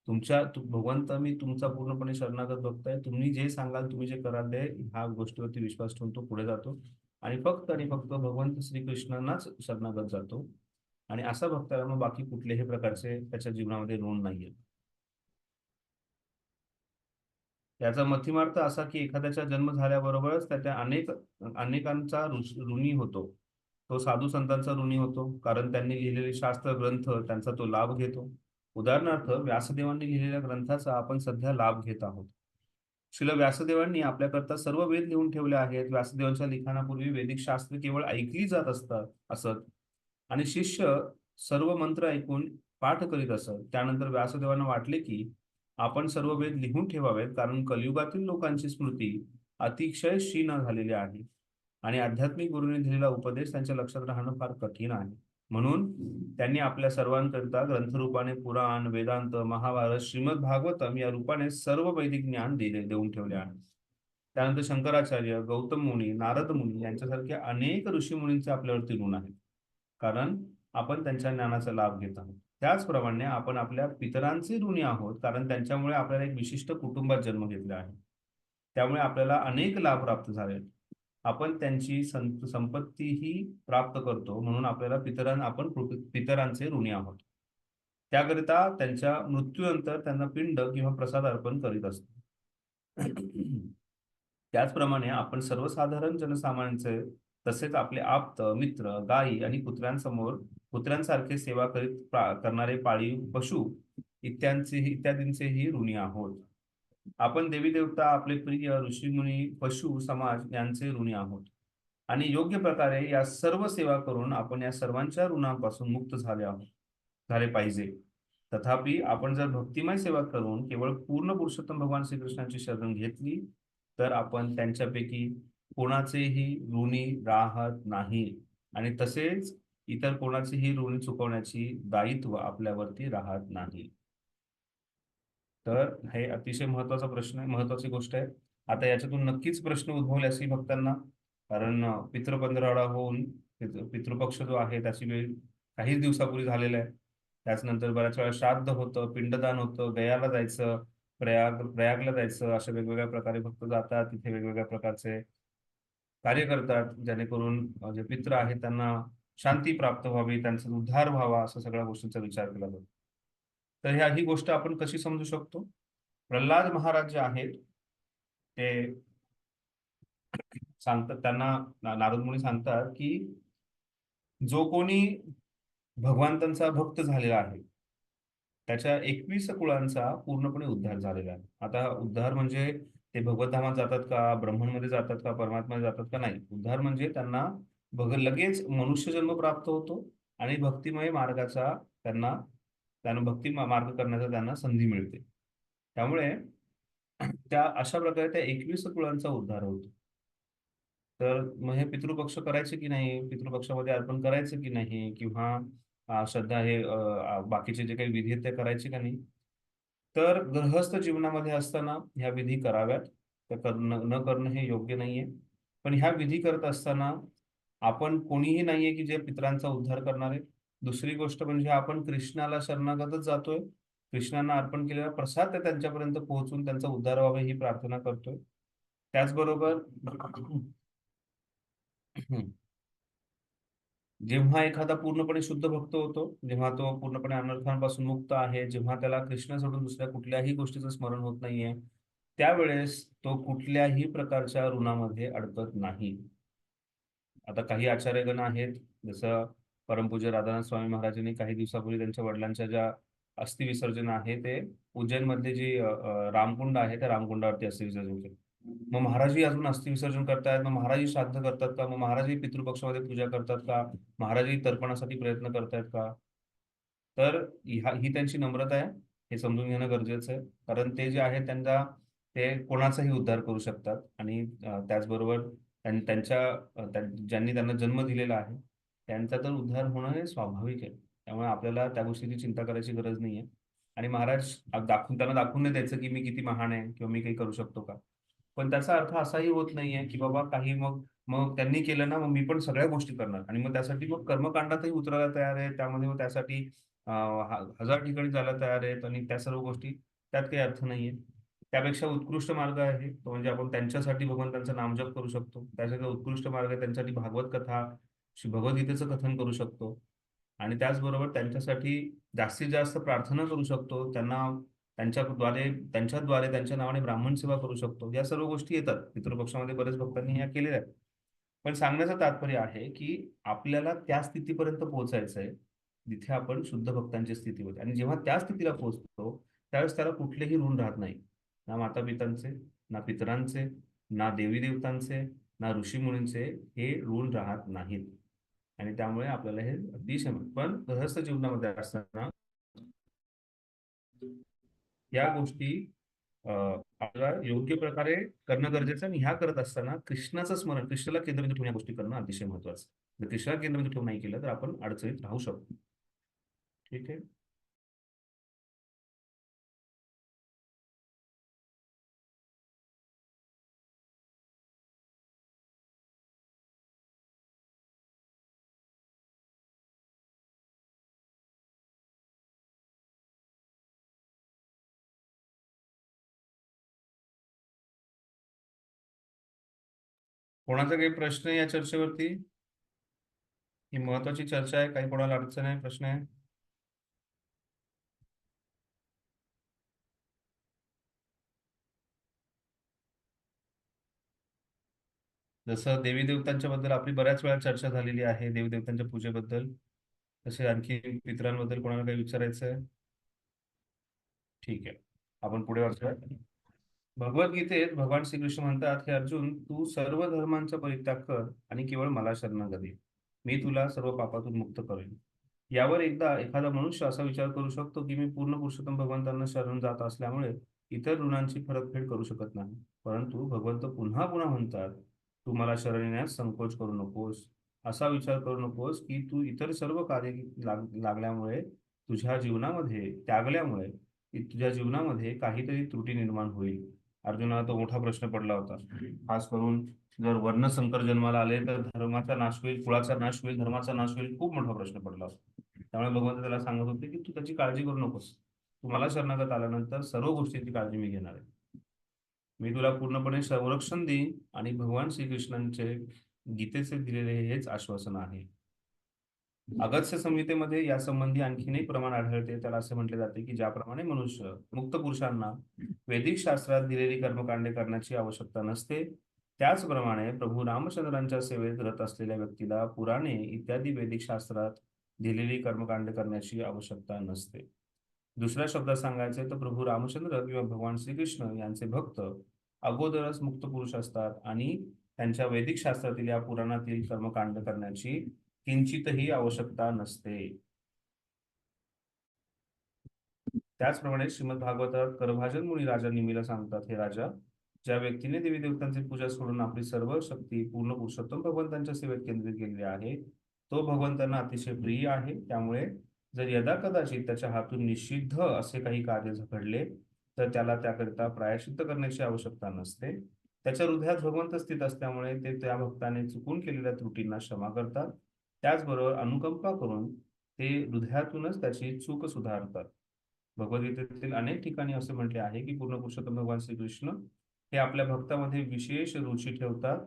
भगवंत मी तुमचा पूर्णपणे शरणागत भक्त आहे, तुम्ही जे सांगाल तुम्ही जे कराल ते ह्या गोष्टीवरती विश्वास ठेवून तो पुढे जातो आणि फक्त भगवंत श्रीकृष्णांनाच शरणागत जातो. आणि असा भक्ताला मग बाकी कुठल्याही प्रकारचे त्याच्या जीवनामध्ये ऋण नाहीये. याचा मतिमार्थ असा की एखाद्याचा जन्म झाल्याबरोबरच त्या अनेकांचा ऋणी होतो. तो साधू संतांचा ऋणी होतो, कारण त्यांनी लिहिलेले शास्त्र ग्रंथ त्यांचा तो लाभ घेतो. उदाहरणार्थ व्यासदेवांनी लिहिलेल्या ग्रंथाचा आपण सध्या लाभ घेत आहोत. श्रील व्यासदेवांनी आपल्याकरता सर्व वेद लिहून ठेवले आहेत. व्यासदेवांच्या लिखाणापूर्वी वैदिक शास्त्र केवळ ऐकली जात असत आणि शिष्य सर्व मंत्र ऐकून पाठ करीत असत. त्यानंतर व्यासदेवांना वाटले की आपण सर्व वेद लिहून ठेवावेत, कारण कलियुगातील लोकांची स्मृती अतिशय क्षीण झालेली आहे आणि आध्यात्मिक गुरूंनी दिलेला उपदेश त्यांच्या लक्षात राहणं फार कठीण आहे. म्हणून त्यांनी आपल्या सर्वांकरिता ग्रंथरूपाने पुराण, वेदांत, महाभारत, श्रीमद भागवतम या रूपाने सर्व वैदिक ज्ञान देऊन ठेवले आहे. त्यानंतर शंकराचार्य, गौतम मुनी, नारद मुनी यांच्यासारख्या अनेक ऋषीमुनींचे आपल्यावरती ऋण आहे, कारण आपण त्यांच्या ज्ञानाचा लाभ घेत आहोत. त्याचप्रमाणे आपण आपल्या पितरांचे ऋणी आहोत, कारण त्यांच्यामुळे आपल्याला एक विशिष्ट कुटुंबात जन्म घेतला आहे. त्यामुळे आपल्याला अनेक लाभ प्राप्त झाले. आपण त्यांची संपत्तीही प्राप्त करतो, म्हणून आपल्याला आपण पितरांचे ऋणी आहोत. त्याकरिता त्यांच्या मृत्यूनंतर त्यांना पिंड किंवा प्रसाद अर्पण करीत असतो. त्याचप्रमाणे आपण सर्वसाधारण जनसामान्यांचे तसेच आपले आप्त मित्र, गायी आणि कुत्र्यांसारखे सेवा करणारे पाळीव पशु इत्यादींचेही ऋणी आहोत. आपण देवी देवता, आपले प्रिय ऋषीमुनी, पशु समाज यांचे ऋणी आहोत आणि योग्य प्रकारे या सर्व सेवा करून आपण या सर्वांच्या ऋणापासून मुक्त झाले पाहिजे. तथापि आपण जर भक्तिमय सेवा करून केवळ पूर्ण पुरुषोत्तम भगवान श्रीकृष्णांची शरण घेतली तर आपण त्यांच्यापैकी कोणाचेही ऋणी राहत नाही आणि तसेच इतर कोणाचेही ऋण चुकवण्याची दायित्व आपल्यावरती राहत नाही. तर हे अतिशय महत्वाचा प्रश्न आहे, महत्वाची गोष्ट आहे. आता याच्यातून नक्कीच प्रश्न उद्भवले असेल भक्तांना, कारण पितृपंधरवडा होऊन पितृपक्ष जो आहे त्याची वेळ काहीच दिवसापूर्वी झालेला आहे. त्याचनंतर बऱ्याच वेळा श्राद्ध होतं, पिंडदान होतं, गयाला जायचं, प्रयागला जायचं, अशा वेगवेगळ्या प्रकारे भक्त जातात, तिथे वेगवेगळ्या प्रकारचे कार्य करतात, जेणेकरून जे पित्र आहेत त्यांना शांती प्राप्त व्हावी, त्यांचा उद्धार व्हावा, अशा सगळ्या गोष्टींचा विचार केला जातो. तर ही गोष्ट आपण कशी समजू शकतो? प्रल्हाद महाराज जे आहेत ते सांगतात, त्यांना नारद मुनी सांगतात की जो कोणी भगवंतांचा भक्त झालेला आहे त्याच्या 21 कुळांचा पूर्णपणे उद्धार झालेला आहे. आता उद्धार म्हणजे ते भगवतधामात जातात का, ब्रह्ममध्ये जातात का, परमात्म्यात जातात का? नाही. उद्धार म्हणजे त्यांना लगेच मनुष्य जन्म प्राप्त होतो आणि भक्तिमय मार्गाचा त्यांना भक्ती मार्ग करण्याचा त्यांना संधी मिळते. त्यामुळे त्या अशा प्रकारे त्या 21 कुळांचा उद्धार होतो. तर मग हे पितृपक्ष करायचे की नाही, पितृपक्षामध्ये अर्पण करायचं की नाही, किंवा श्रद्धा हे बाकीचे जे काही विधी आहेत ते करायचे का नाही? तर गृहस्थ जीवनामध्ये असताना ह्या विधी कराव्यात. तर न करणं हे योग्य नाहीये. पण ह्या विधी करत असताना आपण कोणीही नाहीये की जे पितरांचा उद्धार करणार आहे. दुसरी गोष्ट म्हणजे आपण कृष्णाला शरणागतच जातोय. कृष्णांना अर्पण केलेला प्रसाद ते त्यांच्यापर्यंत पोहोचून त्यांचा उद्धार व्हावा ही प्रार्थना करतोय. त्याचबरोबर जेव्हा एखादा पूर्णपणे शुद्ध भक्त होतो, जेव्हा तो पूर्णपणे अनर्थांपासून मुक्त आहे, जेव्हा त्याला कृष्ण सोडून दुसऱ्या कुठल्याही गोष्टीचं स्मरण होत नाहीये, त्यावेळेस तो कुठल्याही प्रकारच्या ऋणामध्ये अडकत नाही. आता काही आचार्यगण आहेत, जसं परमपूज्य राधानाथ स्वामी महाराजांनी काही दिवसापूर्वी त्यांच्या वडिलांच्या ज्या अस्थि विसर्जन आहे ते उज्जैन मधले जी रामकुंड आहे त्या रामकुंडावरती अस्थि विसर्जन केलं. मग महाराजही अजून अस्थि विसर्जन करतायत, मग महाराजही श्राद्ध करतात का, मग महाराजही पितृपक्षामध्ये पूजा करतात का, महाराजही तर्पणासाठी प्रयत्न करतायत का? तर ही त्यांची नम्रता आहे, हे समजून घेणं गरजेचं आहे. कारण ते जे आहे ते कोणाचाही उद्धार करू शकतात आणि त्याचबरोबर ज्यांनी त्यांना जन्म दिलेला आहे त्यांचा तर उद्धार होणं हे स्वाभाविक आहे. त्यामुळे आपल्याला त्या गोष्टीची चिंता करायची गरज नाहीये. आणि महाराज त्यांना दाखवून नाही द्यायचं की मी किती महान आहे किंवा मी काही करू शकतो का. पण त्याचा अर्थ असाही होत नाहीये की बाबा काही मग मग त्यांनी केलं ना, मग मी पण सगळ्या गोष्टी करणार आणि मग त्यासाठी मग कर्मकांडातही उतरायला तयार आहे. त्यामध्ये मग त्यासाठी हजार ठिकाणी जायला तयार आहेत आणि त्या सर्व गोष्टी, त्यात काही अर्थ नाहीये. त्यापेक्षा उत्कृष्ट मार्ग आहे तो म्हणजे आपण त्यांच्यासाठी भगवंतांचा नामजप करू शकतो. त्यासाठी उत्कृष्ट मार्ग आहे त्यांच्यासाठी भागवत कथा, भगवद्गीतेचं कथन करू शकतो आणि त्याचबरोबर त्यांच्यासाठी जास्तीत जास्त प्रार्थना करू शकतो. त्यांच्याद्वारे त्यांच्या नावाने ब्राह्मण सेवा करू शकतो. या सर्व गोष्टी येतात. पितृपक्षामध्ये बरेच भक्तांनी ह्या केलेल्या आहेत. पण सांगण्याचं तात्पर्य आहे, की आपल्याला त्या स्थितीपर्यंत पोहोचायचंय, जिथे आपण शुद्ध भक्तांची स्थिती होते आणि जेव्हा त्या स्थितीला पोहोचतो, त्यावेळेस त्याला कुठलेही ऋण राहत नाही. ना माता-पितांचे, ना पितरांचे, ना देवी-देवतांचे, ना ऋषीमुनींचे हे ऋण राहत नाहीत. आणि त्यामुळे आपल्याला हे अतिशय पण गृहस्थ जीवनामध्ये असताना या गोष्टी आपल्याला योग्य प्रकारे करणं गरजेचं आहे आणि ह्या करत असताना कृष्णाचं स्मरण, कृष्णाला केंद्रबिंदू ठेवून या गोष्टी करणं अतिशय महत्वाचं आहे. जर कृष्णाला केंद्रबिंदू ठेवून नाही केलं तर आपण अडचणीत राहू शकतो. ठीक आहे. कोणाचा काही प्रश्न आहे या चर्चेवरती? ही महत्वाची चर्चा आहे. काही कोणाला अडचण आहे, प्रश्न आहे? जसं देवी देवतांच्या बद्दल आपली बऱ्याच वेळा चर्चा झालेली आहे, देवी देवतांच्या पूजेबद्दल. तसे आणखी पितरांबद्दल कोणाला काही विचारायचं आहे? ठीक आहे, आपण पुढे वाचूया. भगवद्गीतेत भगवान श्रीकृष्ण म्हणतात, हे अर्जुन, तू सर्व धर्मांचा परित्याग कर आणि केवळ मला शरणागत ये. मी तुला सर्व पापातून मुक्त करेन. यावर एकदा एखादा मनुष्य असा विचार करू शकतो की मी पूर्ण पुरुषोत्तम भगवंतांना शरण जात असल्यामुळे इतर ऋणांची परतफेड करू शकत नाही. परंतु भगवंत पुन्हा पुन्हा म्हणतात, तू मला शरण येण्यास संकोच करू नकोस. असा विचार करू नकोस की तू इतर सर्व कार्य लागल्यामुळे त्यागल्यामुळे तुझ्या जीवनामध्ये काहीतरी त्रुटी निर्माण होईल. अर्जुनाला तो मोठा प्रश्न पडला होता. खास करून जर वर्णसंकर जन्माला आले तर धर्माचा नाश होईल, कुळाचा नाश होईल, धर्माचा नाश होईल, खूप मोठा प्रश्न पडला होता. त्यामुळे भगवंत त्याला सांगत होते की तू त्याची काळजी करू नकोस. तू मला शरणागत आल्यानंतर सर्व गोष्टींची काळजी मी घेणार आहे. मी तुला पूर्णपणे संरक्षण देईन आणि भगवान श्रीकृष्णांचे गीतेचे दिलेले हेच आश्वासन आहे. अगस्त्य संहितेमध्ये या संबंधी आणखीन एक प्रमाण आढळते. त्याला असे म्हटले जाते की ज्याप्रमाणे मनुष्य मुक्त पुरुषांना वैदिक शास्त्रात दिलेली कर्मकांडे करण्याची आवश्यकता नसते, त्याचप्रमाणे प्रभू रामचंद्रांच्या सेवेत रत असलेल्या व्यक्तीला पुराणे इत्यादी वैदिक शास्त्रात दिलेली कर्मकांडे करण्याची आवश्यकता नसते. दुसऱ्या शब्दात सांगायचे तर प्रभू रामचंद्र किंवा भगवान श्रीकृष्ण यांचे भक्त अगोदरच मुक्त पुरुष असतात आणि त्यांच्या वैदिक शास्त्रातील या पुराणातील कर्मकांड करण्याची किंचितही आवश्यकता नसते. त्याचप्रमाणे श्रीमद भागवतात करभाजन मुनी राजा निमीला सांगतात, हे राजा, ज्या व्यक्तीने देवी देवतांची पूजा सोडून आपली सर्व शक्ती पूर्ण पुरुषोत्तम भगवंतांच्या सेवेत केंद्रित केलेली आहे, तो भगवंतांना अतिशय प्रिय आहे. त्यामुळे जर यदा कदाचित त्याच्या हातून निषिद्ध असे काही कार्य घडले तर त्याला त्याकरिता प्रायश्चित्त करण्याची आवश्यकता नसते. त्याच्या हृदयात भगवंत स्थित असल्यामुळे ते त्या भक्ताने चुकून केलेल्या त्रुटींना क्षमा करतात. त्याचबरोबर अनुकंपा करून ते हृदयातूनच त्याची चूक सुधारतात. भगवद्गीतेतील अनेक ठिकाणी असे म्हटले आहे की पूर्ण पुरुषोत्तम भगवान श्रीकृष्ण हे आपल्या भक्तामध्ये विशेष रुची ठेवतात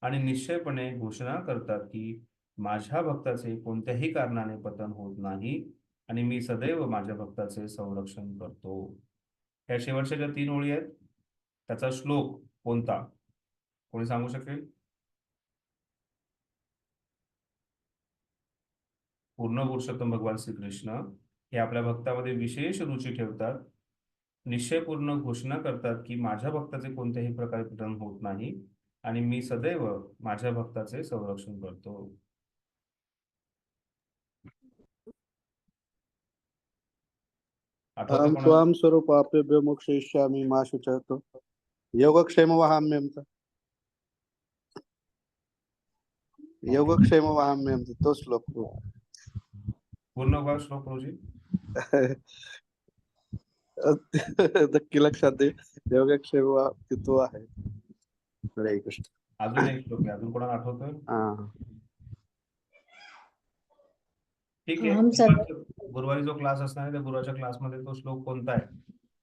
आणि निश्चयपणे घोषणा करतात की माझ्या भक्ताचे कोणत्याही कारणाने पतन होत नाही आणि मी सदैव माझ्या भक्ताचे संरक्षण करतो. या शेवटच्या ज्या 3 ओळी आहेत त्याचा श्लोक कोणता, कोणी सांगू शकेल? पूर्ण पुरुषोत्तम भगवान श्रीकृष्ण हे आपल्या भक्तामध्ये विशेष रुची ठेवतात, निश्चयपूर्ण घोषणा करतात की माझ्या भक्ताचे कोणत्याही प्रकारे पतन होत नाही आणि मी सदैव माझ्या भक्ताचे संरक्षण करतो. आठवतं अहं कोणाला? त्वां स्वरूपापेभ्यो मोक्षयिष्यामि मा शुचः योगक्षेमवहाम्यहं योगक्षेमवहाम्यहं तो श्लोक. पूर्ण बघा श्लोक प्रभूजी. नक्की लक्षात दे, योगक्षेम तो आहे. हरे कृष्ण. अजून एक श्लोक आहे, अजून कोणाला आठवतोय? हा. ठीक आहे. हम सर. गुरुवारी जो क्लास असणार आहे त्या गुरुवारच्या क्लासमध्ये तो श्लोक कोणता आहे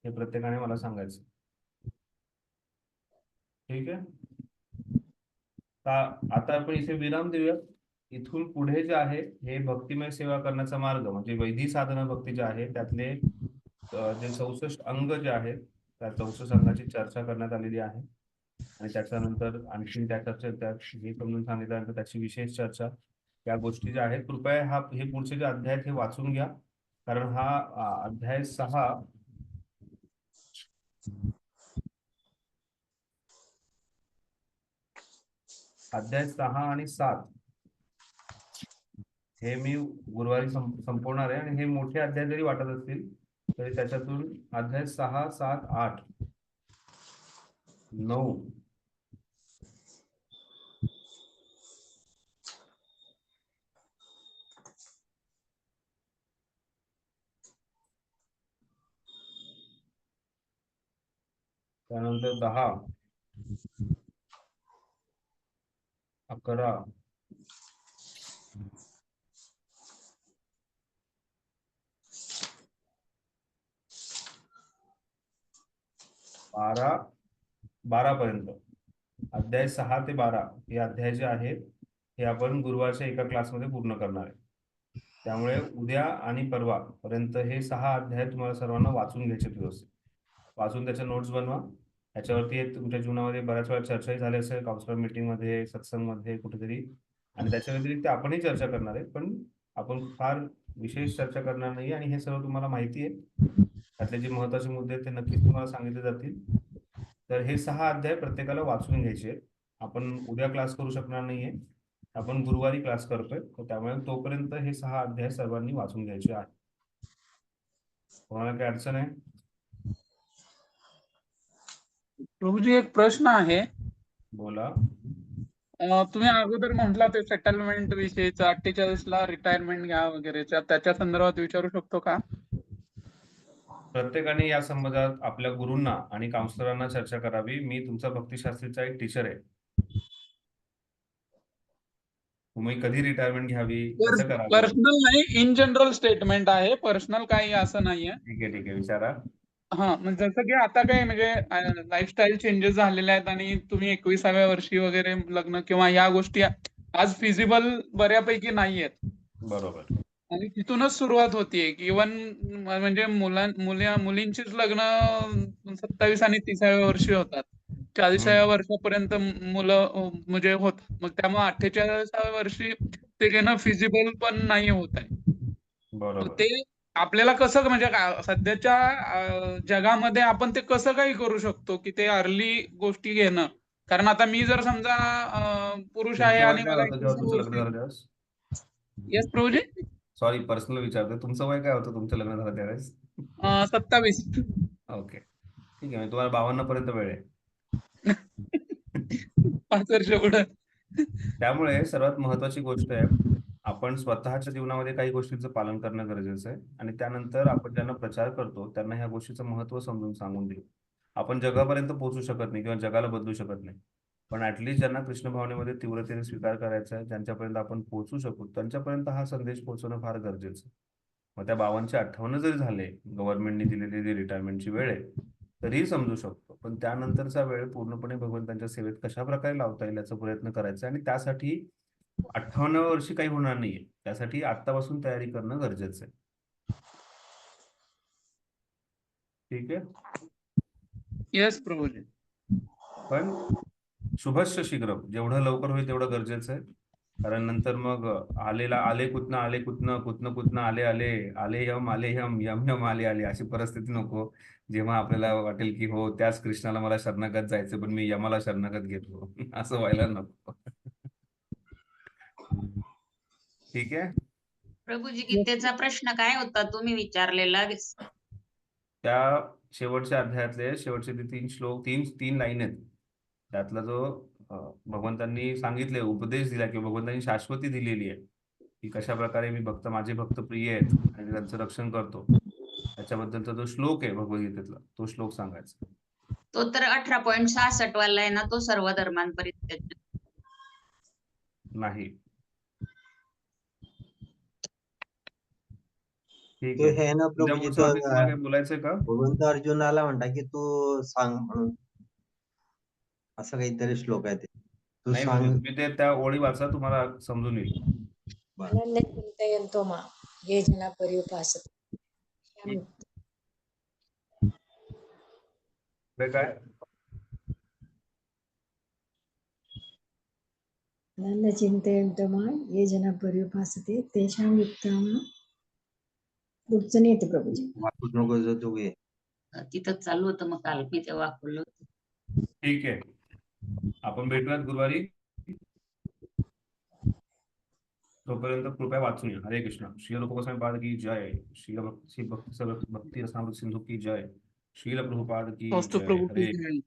हे प्रत्येकाने मला सांगायचं. ठीक आहे. आता आपण इथे विराम देऊया. इथून पुढे जे आहे हे भक्तिमय सेवा करण्याचा मार्ग म्हणजे वैधी साधना भक्ती जे आहे त्यातले जे 64 अंग जे आहेत त्या 64 अंगाची चर्चा करण्यात आलेली आहे आणि त्याच्यानंतर आणखी त्यात हे समजून सांगितल्यानंतर त्याची विशेष चर्चा या गोष्टी ज्या आहेत कृपया हे पुढचे जे अध्याय आहेत हे वाचून घ्या कारण हा अध्याय 6 आणि 7 हे मी गुरुवारी संपवणार आहे आणि हे मोठे अध्याय जरी वाटत असतील तरी त्याच्यातून अध्याय 6, 7, 8, 9 त्यानंतर 10, 11, 12 पर्यंत अध्याय 6 ते 12 हे अध्याय जे आहेत हे आपण गुरुवारच्या एका क्लासमध्ये पूर्ण करणार आहे. त्यामुळे उद्या आणि परवा पर्यंत हे 6 अध्याय तुम्हाला सर्वांना वाचून घ्यायचे व्यवस्थित. वाचून त्याच्या नोट्स बनवा. याच्यावरती तुमच्या जीवनामध्ये बऱ्याच वेळा चर्चाही झाली असेल काउन्सिलर मीटिंगमध्ये, सत्संगमध्ये कुठेतरी आणि त्याच्या व्यतिरिक्त आपणही चर्चा करणार आहे पण आपण फार विशेष चर्चा करणार नाही आणि हे सर्व तुम्हाला माहिती आहे. त्यातले जे महत्वाचे मुद्दे आहेत ते नक्कीच तुम्हाला सांगितले जातील. तर हे 6 अध्याय प्रत्येकाला वाचून घ्यायचे. आपण उद्या क्लास करू शकणार नाहीये, आपण गुरुवारी क्लास करतोय त्यामुळे तोपर्यंत हे 6 अध्याय सर्वांनी वाचून घ्यायचे आहे. कोणाला काही अडचण आहे? प्रभूजी एक प्रश्न आहे. बोला. तुम्ही अगोदर म्हटला ते सेटलमेंट विषयीचा 48 ला रिटायरमेंट घ्या वगैरे त्याच्या संदर्भात विचारू शकतो का? प्रत्येकाने या संबंधात आपल्या गुरूंना आणि काउन्सिलरांना चर्चा करावी. मी तुमचा भक्तिशास्त्रीचा एक टीचर आहे. तुम्ही कधी रिटायरमेंट घ्यावी, कसं करावं? पर्सनल नाही, इन जनरल स्टेटमेंट आहे. पर्सनल काही असं नाहीये. ठीक आहे विचारा. हा म्हणजे जसं की आता काय म्हणजे लाईफस्टाईल चेंजेस झालेले आहेत आणि तुम्ही 21व्या वर्षी वगैरे लग्न किंवा या गोष्टी आज फिजिबल बऱ्यापैकी नाहीयेत. बरोबर. आणि तिथूनच सुरुवात होतीये की इव्हन म्हणजे मुलींचीच लग्न 27 आणि 30व्या वर्षी होतात. 40व्या वर्षापर्यंत मुलं म्हणजे होत. मग त्यामुळे 48व्या वर्षी ते घेणं फिजिबल पण नाही होत आहे. बरोबर. ते आपल्याला कसं म्हणजे सध्याच्या जगामध्ये आपण ते कसं काही करू शकतो की ते अर्ली गोष्टी घेणं. कारण आता मी जर समजा पुरुष आहे आणि मला तुमचं लग्न झालं त्यावेळेस? येस प्रभूजी. सॉरी पर्सनल विचारतो. तुमचं वय काय होतं तुमचं लग्न झालं त्यावेळेस? 27. ओके ठीक आहे. तुम्हाला 52 पर्यंत वेळ आहे. 5 वर्ष पुढे. त्यामुळे सर्वात महत्वाची गोष्ट आहे आपण स्वतःच्या जीवनामध्ये काही गोष्टींचं पालन करणं गरजेचं आहे आणि त्यानंतर आपण ज्यांना प्रचार करतो त्यांना ह्या गोष्टीचं महत्व समजून सांगून देऊ. आपण जगापर्यंत पोहोचू शकत नाही किंवा जगाला बदलू शकत नाही पण ऍटलीस्ट ज्यांना कृष्ण भावनेमध्ये तीव्रतेने स्वीकार करायचा आहे ज्यांच्यापर्यंत आपण पोहोचू शकू त्यांच्यापर्यंत हा संदेश पोहोचवणं फार गरजेचं. मग त्या 52चे 58 जरी झाले गव्हर्नमेंटने दिलेली जी रिटायरमेंटची वेळ आहे तरीही समजू शकतो पण त्यानंतरचा वेळ पूर्णपणे भगवंतांच्या सेवेत कशा प्रकारे लावता येईल याचा प्रयत्न करायचा आणि त्यासाठी 58व्या वर्षी काही होणार नाहीये. त्यासाठी आत्तापासून तयारी करणं गरजेचं आहे. ठीक आहे. येस प्रभूजी. पण शुभश्च शीघ्र जेवढं लवकर होईल तेवढं गरजेचं आहे कारण नंतर मग आले कुतनं आले आले यम यम यम आले अशी परिस्थिती नको जेव्हा आपल्याला वाटेल की हो त्याच कृष्णाला मला शरणागत जायचं पण मी यमाला शरणागत घेतलो असं व्हायला नको. ठीक आहे. प्रभूजी गीतेचा प्रश्न काय होता तुम्ही विचारलेला? त्या शेवटच्या अध्यायातले शेवटचे ते 3 श्लोक 3 लाईन आहेत त्यातला जो भगवंतांनी सांगितले उपदेश दिला किंवा भगवंतांनी शाश्वती दिलेली आहे की कशा प्रकारे मी माझे भक्त प्रिय आहेत आणि त्यांचं रक्षण करतो त्याच्याबद्दलचा जो श्लोक आहे भगवद्गीतेतला तो श्लोक सांगायचा. तो तर 18.66 वाला आहे ना, तो सर्व धर्मांपर्यंत. नाही. ठीक तो आहे. हे ना प्रभूजी त्यामुळे तो तुम्हाला काही बोलायचंय का? भगवंत अर्जुनाला म्हणता की तू सांग म्हणून असं काहीतरी श्लोक आहे ते तू नाही म्हणजे सांग. तुम्ही ते त्या ओळी वाचा, तुम्हाला समजून येईल. अनन्य चिंतयन्तो मां ये जना पर्युपासते. पुढे काय? अनन्य चिंतयन्तो मां ये जना पर्युपासते तेषां युक्तानां. पुढचं नाही येते प्रभूजी. वाचूच नको जो तू घे. तिथं चालू होतं मग काल मी तेव्हा वापरलं होतं. ठीक आहे. आपण भेटूयात गुरुवारी. तोपर्यंत कृपया वाचून या. हरे कृष्ण. श्रील गोस्वामी पाद की जय. श्रील भक्ती रसामृत सिंधू की जय. श्रील प्रभुपाद की वस्तु जय. प्रभू हरे की जय.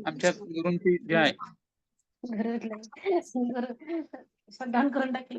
आमच्या गुरूंची जय. घरातलं करून टाकली.